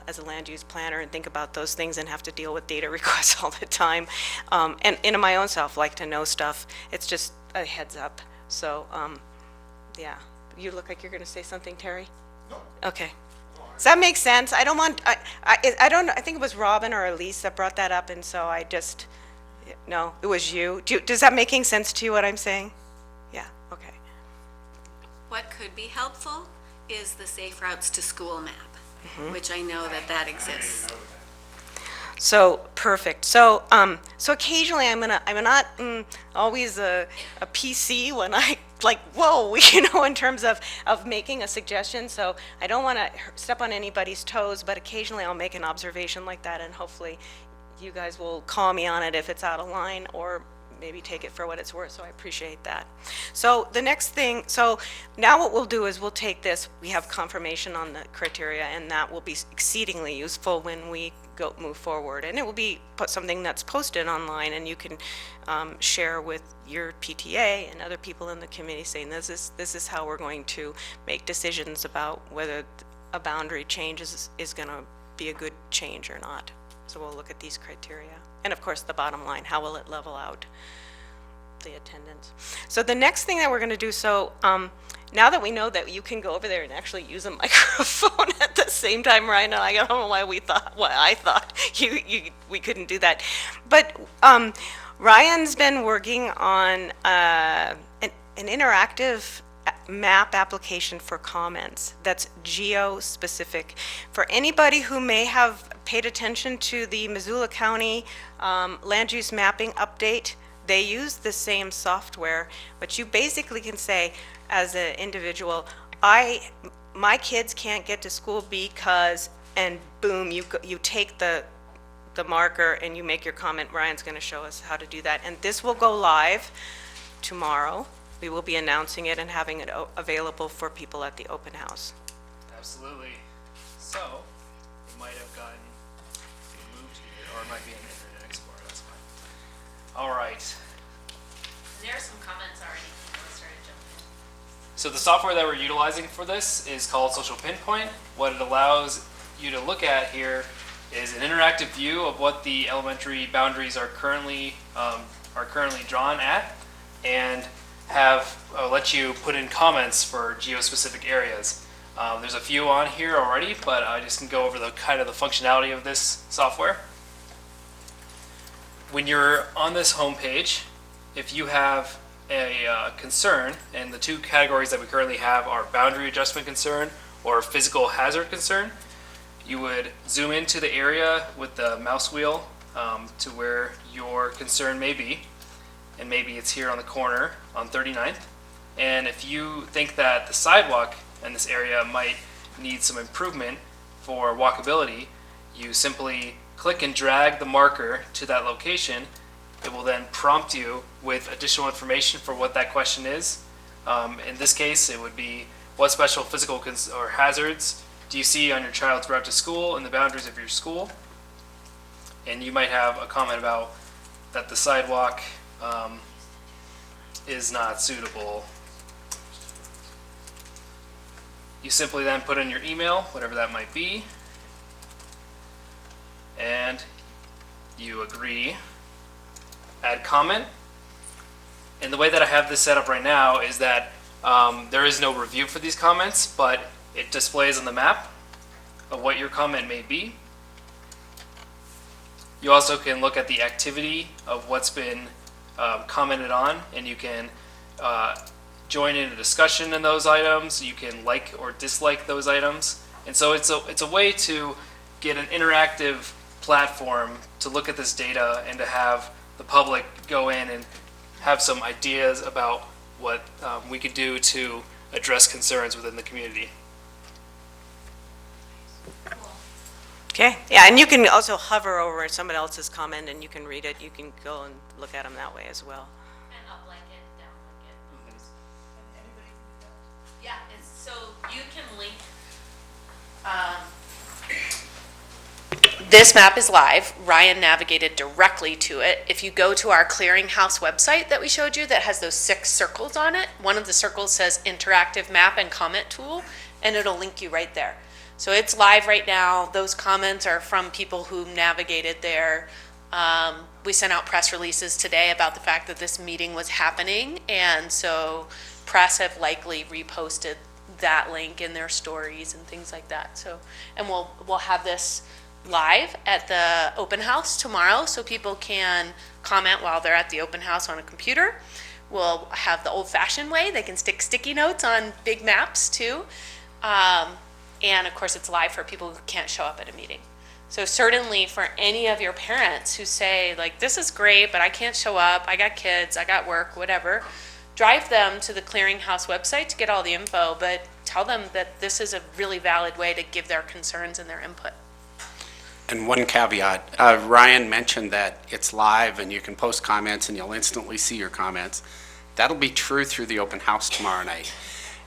Speaker 2: as a land use planner and think about those things and have to deal with data requests all the time, and in my own self like to know stuff. It's just a heads up. So yeah, you look like you're going to say something, Terry. No. Okay. Does that make sense? I don't want, I think it was Robin or Elise that brought that up, and so I just, no, it was you. Does that making sense to you, what I'm saying? Yeah, okay.
Speaker 7: What could be helpful is the Safe Routes to School map, which I know that exists.
Speaker 2: So perfect. So occasionally I'm not always a PC when I whoa, in terms of making a suggestion. So I don't want to step on anybody's toes, but occasionally I'll make an observation like that, and hopefully you guys will call me on it if it's out of line, or maybe take it for what it's worth. So I appreciate that. So the next thing, so now what we'll do is we'll take this, we have confirmation on the criteria, and that will be exceedingly useful when we move forward. And it will be something that's posted online, and you can share with your PTA and other people in the community, saying this is how we're going to make decisions about whether a boundary change is going to be a good change or not. So we'll look at these criteria. And of course, the bottom line, how will it level out the attendance? So the next thing that we're going to do, so now that we know that you can go over there and actually use a microphone at the same time, Ryan, I don't know why I thought we couldn't do that. But Ryan's been working on an interactive map application for comments that's geo-specific. For anybody who may have paid attention to the Missoula County land use mapping update, they use the same software, but you basically can say, as an individual, my kids can't get to school because, and boom, you take the marker and you make your comment. Ryan's going to show us how to do that, and this will go live tomorrow. We will be announcing it and having it available for people at the open house.
Speaker 19: Absolutely. So, it might have gotten removed here, or it might be in Internet Explorer, that's fine. All right.
Speaker 3: There are some comments already. People started jumping.
Speaker 19: So the software that we're utilizing for this is called Social Pinpoint. What it allows you to look at here is an interactive view of what the elementary boundaries are currently drawn at, and let you put in comments for geospecific areas. There's a few on here already, but I just can go over the kind of the functionality of this software. When you're on this home page, if you have a concern, and the two categories that we currently have are boundary adjustment concern or physical hazard concern, you would zoom into the area with the mouse wheel to where your concern may be, and maybe it's here on the corner on 39th. And if you think that the sidewalk in this area might need some improvement for walkability, you simply click and drag the marker to that location. It will then prompt you with additional information for what that question is. In this case, it would be, what special physical or hazards do you see on your child's route to school and the boundaries of your school? And you might have a comment about that the sidewalk is not suitable. You simply then put in your email, whatever that might be, and you agree. Add comment. And the way that I have this set up right now is that there is no review for these comments, but it displays on the map of what your comment may be. You also can look at the activity of what's been commented on, and you can join in a discussion in those items. You can like or dislike those items. And so it's a way to get an interactive platform to look at this data and to have the public go in and have some ideas about what we could do to address concerns within the community.
Speaker 2: Okay, yeah, and you can also hover over someone else's comment and you can read it. You can go and look at them that way as well.
Speaker 3: And up like it, down like it. Yeah, so you can link. This map is live. Ryan navigated directly to it. If you go to our clearinghouse website that we showed you that has those 6 circles on it, one of the circles says interactive map and comment tool, and it'll link you right there. So it's live right now. Those comments are from people who navigated there. We sent out press releases today about the fact that this meeting was happening, and so press have likely reposted that link in their stories and things like that. So, and we'll have this live at the open house tomorrow, so people can comment while they're at the open house on a computer. We'll have the old-fashioned way. They can stick sticky notes on big maps too. And of course, it's live for people who can't show up at a meeting. So certainly for any of your parents who say, like, this is great, but I can't show up, I got kids, I got work, whatever, drive them to the clearinghouse website to get all the info, but tell them that this is a really valid way to give their concerns and their input.
Speaker 1: And one caveat, Ryan mentioned that it's live and you can post comments and you'll instantly see your comments. That'll be true through the open house tomorrow night.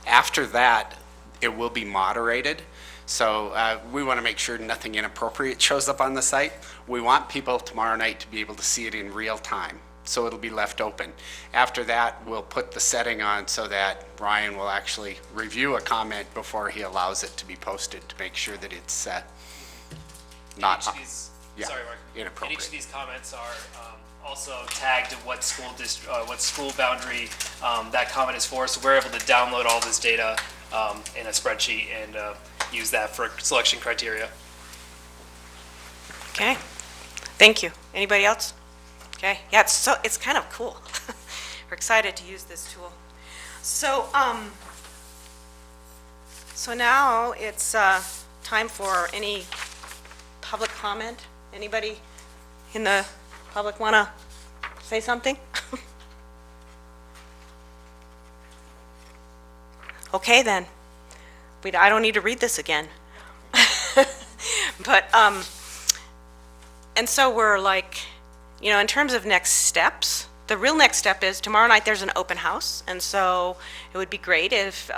Speaker 1: After that, it will be moderated. So we want to make sure nothing inappropriate shows up on the site. We want people tomorrow night to be able to see it in real time. So it'll be left open. After that, we'll put the setting on so that Ryan will actually review a comment before he allows it to be posted to make sure that it's not
Speaker 19: Sorry, Mark.
Speaker 1: inappropriate.
Speaker 19: And each of these comments are also tagged to what school what school boundary that comment is for. So we're able to download all this data in a spreadsheet and use that for selection criteria.
Speaker 2: Okay, thank you. Anybody else? Okay, yeah, it's kind of cool. We're excited to use this tool. So so now it's time for any public comment. Anybody in the public want to say something? Okay then. I don't need to read this again. But and so we're like, you know, in terms of next steps, the real next step is tomorrow night there's an open house, and so it would be great if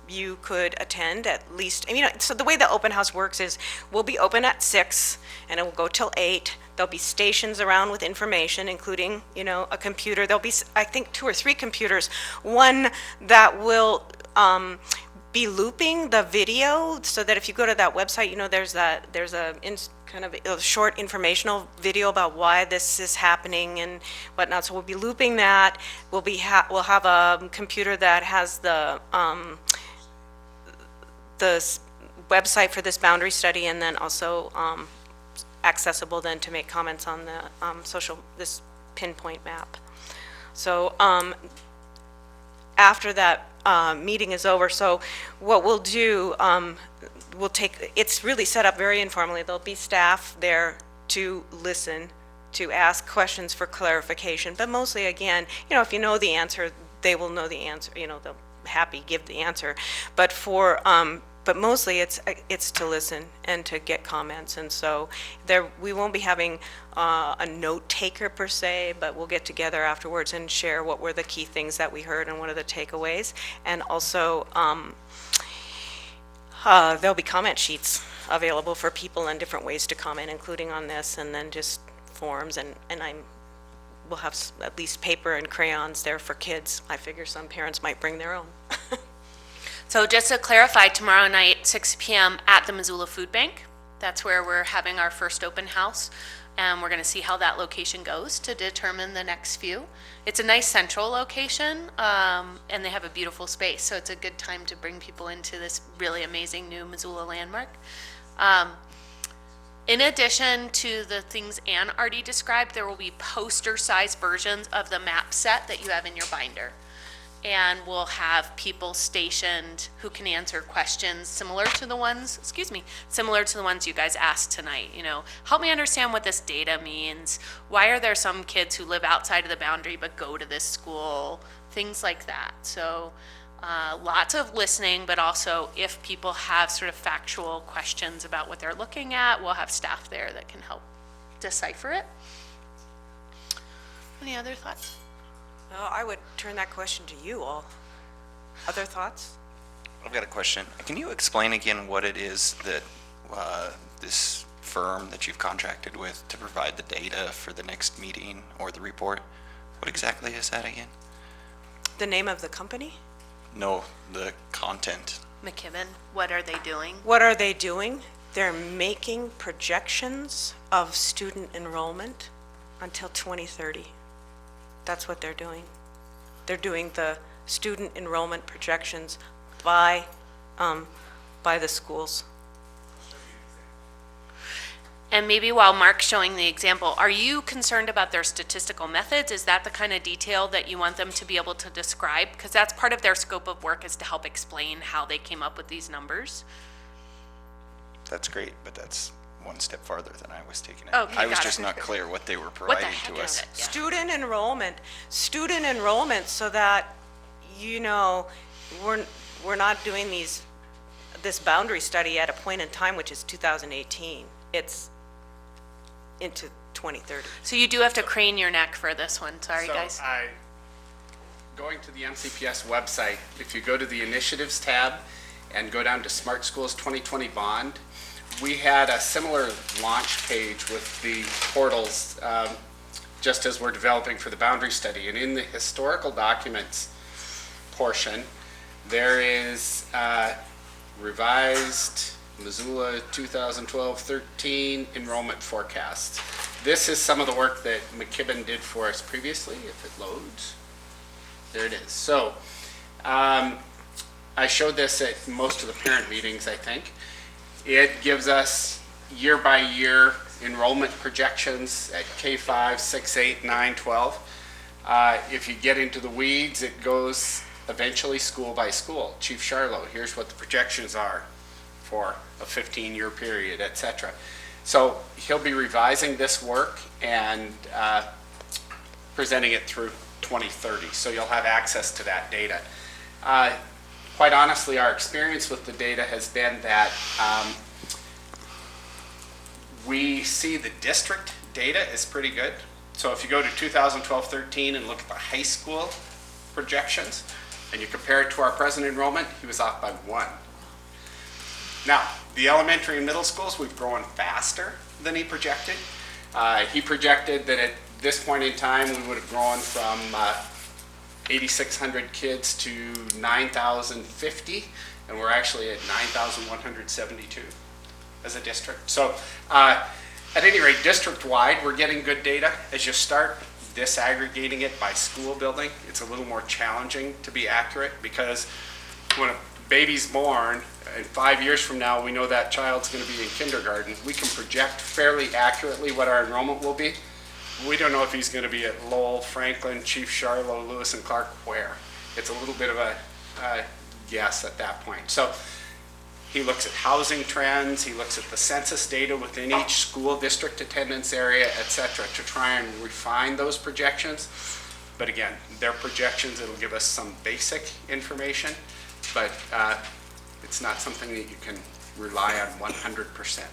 Speaker 2: you could attend at least. So the way the open house works is we'll be open at 6 and it will go till 8. There'll be stations around with information, including a computer. There'll be, I think, 2 or 3 computers. One that will be looping the video, so that if you go to that website, there's a kind of a short informational video about why this is happening and whatnot. So we'll be looping that. We'll have a computer that has the website for this boundary study, and then also accessible then to make comments on the this pinpoint map. So after that meeting is over, so what we'll do, it's really set up very informally. There'll be staff there to listen, to ask questions for clarification, but mostly, again, if you know the answer, they will know the answer, they'll happy give the answer. But but mostly it's to listen and to get comments. And so we won't be having a note taker per se, but we'll get together afterwards and share what were the key things that we heard and what are the takeaways. And also there'll be comment sheets available for people and different ways to comment, including on this, and then just forms, and we'll have at least paper and crayons there for kids. I figure some parents might bring their own.
Speaker 3: So just to clarify, tomorrow night, 6 p.m. at the Missoula Food Bank. That's where we're having our first open house. And we're going to see how that location goes to determine the next few. It's a nice central location, and they have a beautiful space. So it's a good time to bring people into this really amazing new Missoula landmark. In addition to the things Ann already described, there will be poster-sized versions of the map set that you have in your binder. And we'll have people stationed who can answer questions similar to the ones you guys asked tonight. Help me understand what this data means. Why are there some kids who live outside of the boundary but go to this school? Things like that. So lots of listening, but also if people have sort of factual questions about what they're looking at, we'll have staff there that can help decipher it. Any other thoughts?
Speaker 2: Well, I would turn that question to you all. Other thoughts?
Speaker 14: I've got a question. Can you explain again what it is that this firm that you've contracted with to provide the data for the next meeting or the report? What exactly is that again?
Speaker 2: The name of the company?
Speaker 14: No, the content.
Speaker 3: McKibben, what are they doing?
Speaker 2: What are they doing? They're making projections of student enrollment until 2030. That's what they're doing. They're doing the student enrollment projections by the schools.
Speaker 3: And maybe while Mark's showing the example, are you concerned about their statistical methods? Is that the kind of detail that you want them to be able to describe? Because that's part of their scope of work, is to help explain how they came up with these numbers.
Speaker 14: That's gret, but that's one step farther than I was taking it.
Speaker 3: Okay,
Speaker 14: I was
Speaker 3: got
Speaker 14: just
Speaker 3: it.
Speaker 14: not clear what they were providing
Speaker 3: heck
Speaker 14: to
Speaker 3: is
Speaker 14: us.
Speaker 3: it? Yeah.
Speaker 2: Student enrollment, so that, we're not doing this boundary study at a point in time, which is 2018. It's into 2030.
Speaker 3: So you do have to crane your neck for this one. Sorry, guys.
Speaker 1: Going to the MCPS website, if you go to the Initiatives tab and go down to Smart Schools 2020 Bond, we had a similar launch page with the portals, just as we're developing for the boundary study. And in the historical documents portion, there is revised Missoula 2012-13 enrollment forecast. This is some of the work that McKibben did for us previously, if it loads. There it is. So I showed this at most of the parent meetings, I think. It gives us year by year enrollment projections at K-5, 6, 8, 9, 12. If you get into the weeds, it goes eventually school by school. Chief Charlo, here's what the projections are for a 15-year period, etc. So he'll be revising this work and presenting it through 2030. So you'll have access to that data. Quite honestly, our experience with the data has been that we see the district data is pretty good. So if you go to 2012-13 and look at the high school projections, and you compare it to our present enrollment, he was off by 1. Now, the elementary and middle schools, we've grown faster than he projected. He projected that at this point in time, we would have grown from 8,600 kids to 9,050, and we're actually at 9,172 as a district. So at any rate, district-wide, we're getting good data. As you start disaggregating it by school building, it's a little more challenging to be accurate, because when a baby's born, and 5 years from now, we know that child's going to be in kindergarten, we can project fairly accurately what our enrollment will be. We don't know if he's going to be at Lowell, Franklin, Chief Charlo, Lewis and Clark, where. It's a little bit of a guess at that point. So he looks at housing trends, he looks at the census data within each school district attendance area, et cetera, to try and refine those projections. But again, they're projections, it'll give us some basic information, but it's not something that you can rely on 100%.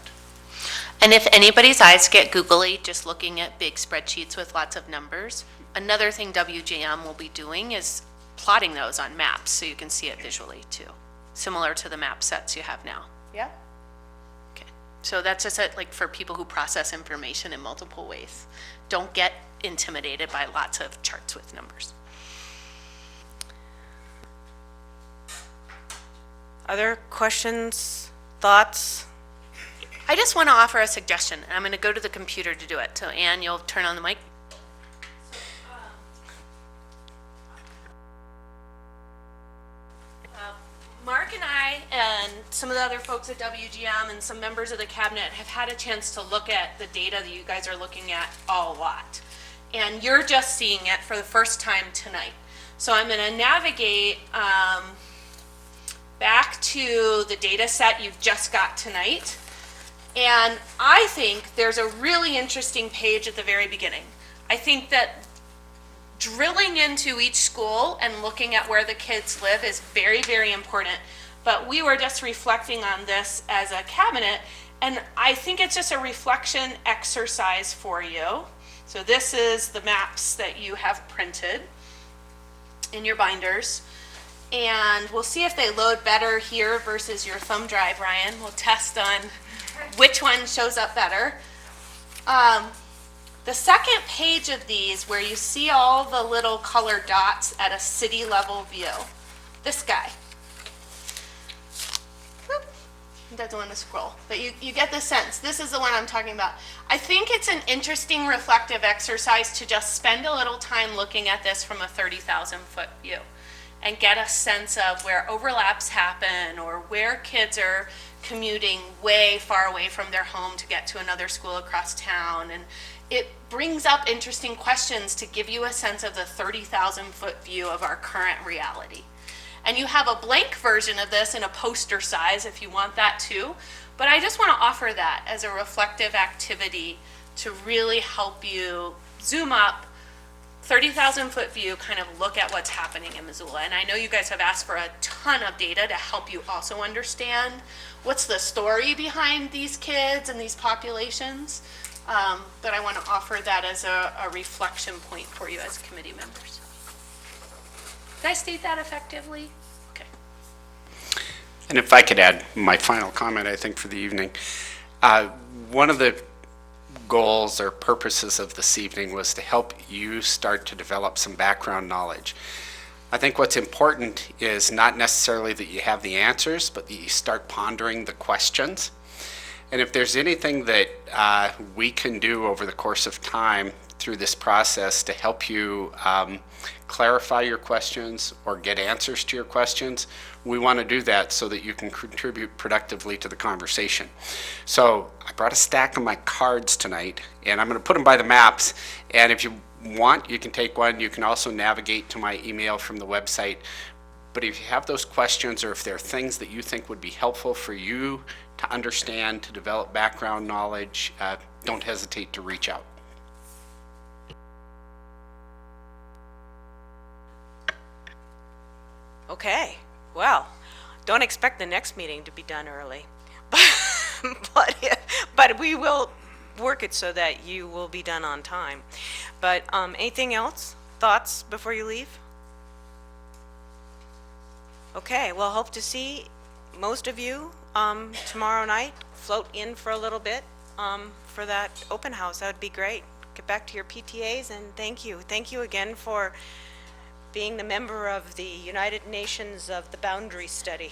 Speaker 3: And if anybody's eyes get googly just looking at big spreadsheets with lots of numbers, another thing WJM will be doing is plotting those on maps so you can see it visually too, similar to the map sets you have now. Yeah? Okay. So that's just like for people who process information in multiple ways. Don't get intimidated by lots of charts with numbers.
Speaker 2: Other questions, thoughts?
Speaker 3: I just want to offer a suggestion, and I'm going to go to the computer to do it. So Ann, you'll turn on the mic. Mark and I and some of the other folks at WGM and some members of the cabinet have had a chance to look at the data that you guys are looking at a lot. And you're just seeing it for the first time tonight. So I'm going to navigate back to the data set you've just got tonight. And I think there's a really interesting page at the very beginning. I think that drilling into each school and looking at where the kids live is very, very important. But we were just reflecting on this as a cabinet, and I think it's just a reflection exercise for you. So this is the maps that you have printed in your binders. And we'll see if they load better here versus your thumb drive, Ryan. We'll test on which one shows up better. The second page of these, where you see all the little colored dots at a city level view, this guy. Whoop. Doesn't want to scroll, but you get the sense. This is the one I'm talking about. I think it's an interesting reflective exercise to just spend a little time looking at this from a 30,000 foot view and get a sense of where overlaps happen or where kids are commuting way far away from their home to get to another school across town. And it brings up interesting questions to give you a sense of the 30,000 foot view of our current reality. And you have a blank version of this in a poster size if you want that too. But I just want to offer that as a reflective activity to really help you zoom up, 30,000 foot view, kind of look at what's happening in Missoula. And I know you guys have asked for a ton of data to help you also understand what's the story behind these kids and these populations. But I want to offer that as a reflection point for you as committee members. Did I state that effectively? Okay.
Speaker 1: And if I could add my final comment, I think, for the evening. One of the goals or purposes of this evening was to help you start to develop some background knowledge. I think what's important is not necessarily that you have the answers, but that you start pondering the questions. And if there's anything that we can do over the course of time through this process to help you clarify your questions or get answers to your questions, we want to do that so that you can contribute productively to the conversation. So I brought a stack of my cards tonight, and I'm going to put them by the maps. And if you want, you can take one. You can also navigate to my email from the website. But if you have those questions, or if there are things that you think would be helpful for you to understand, to develop background knowledge, don't hesitate to reach out.
Speaker 2: Okay, well, don't expect the next meeting to be done early. But we will work it so that you will be done on time. But anything else? Thoughts before you leave? Okay, well, hope to see most of you tomorrow night. Float in for a little bit for that open house. That would be great. Get back to your PTAs, and thank you. Thank you again for being the member of the United Nations of the Boundary Study.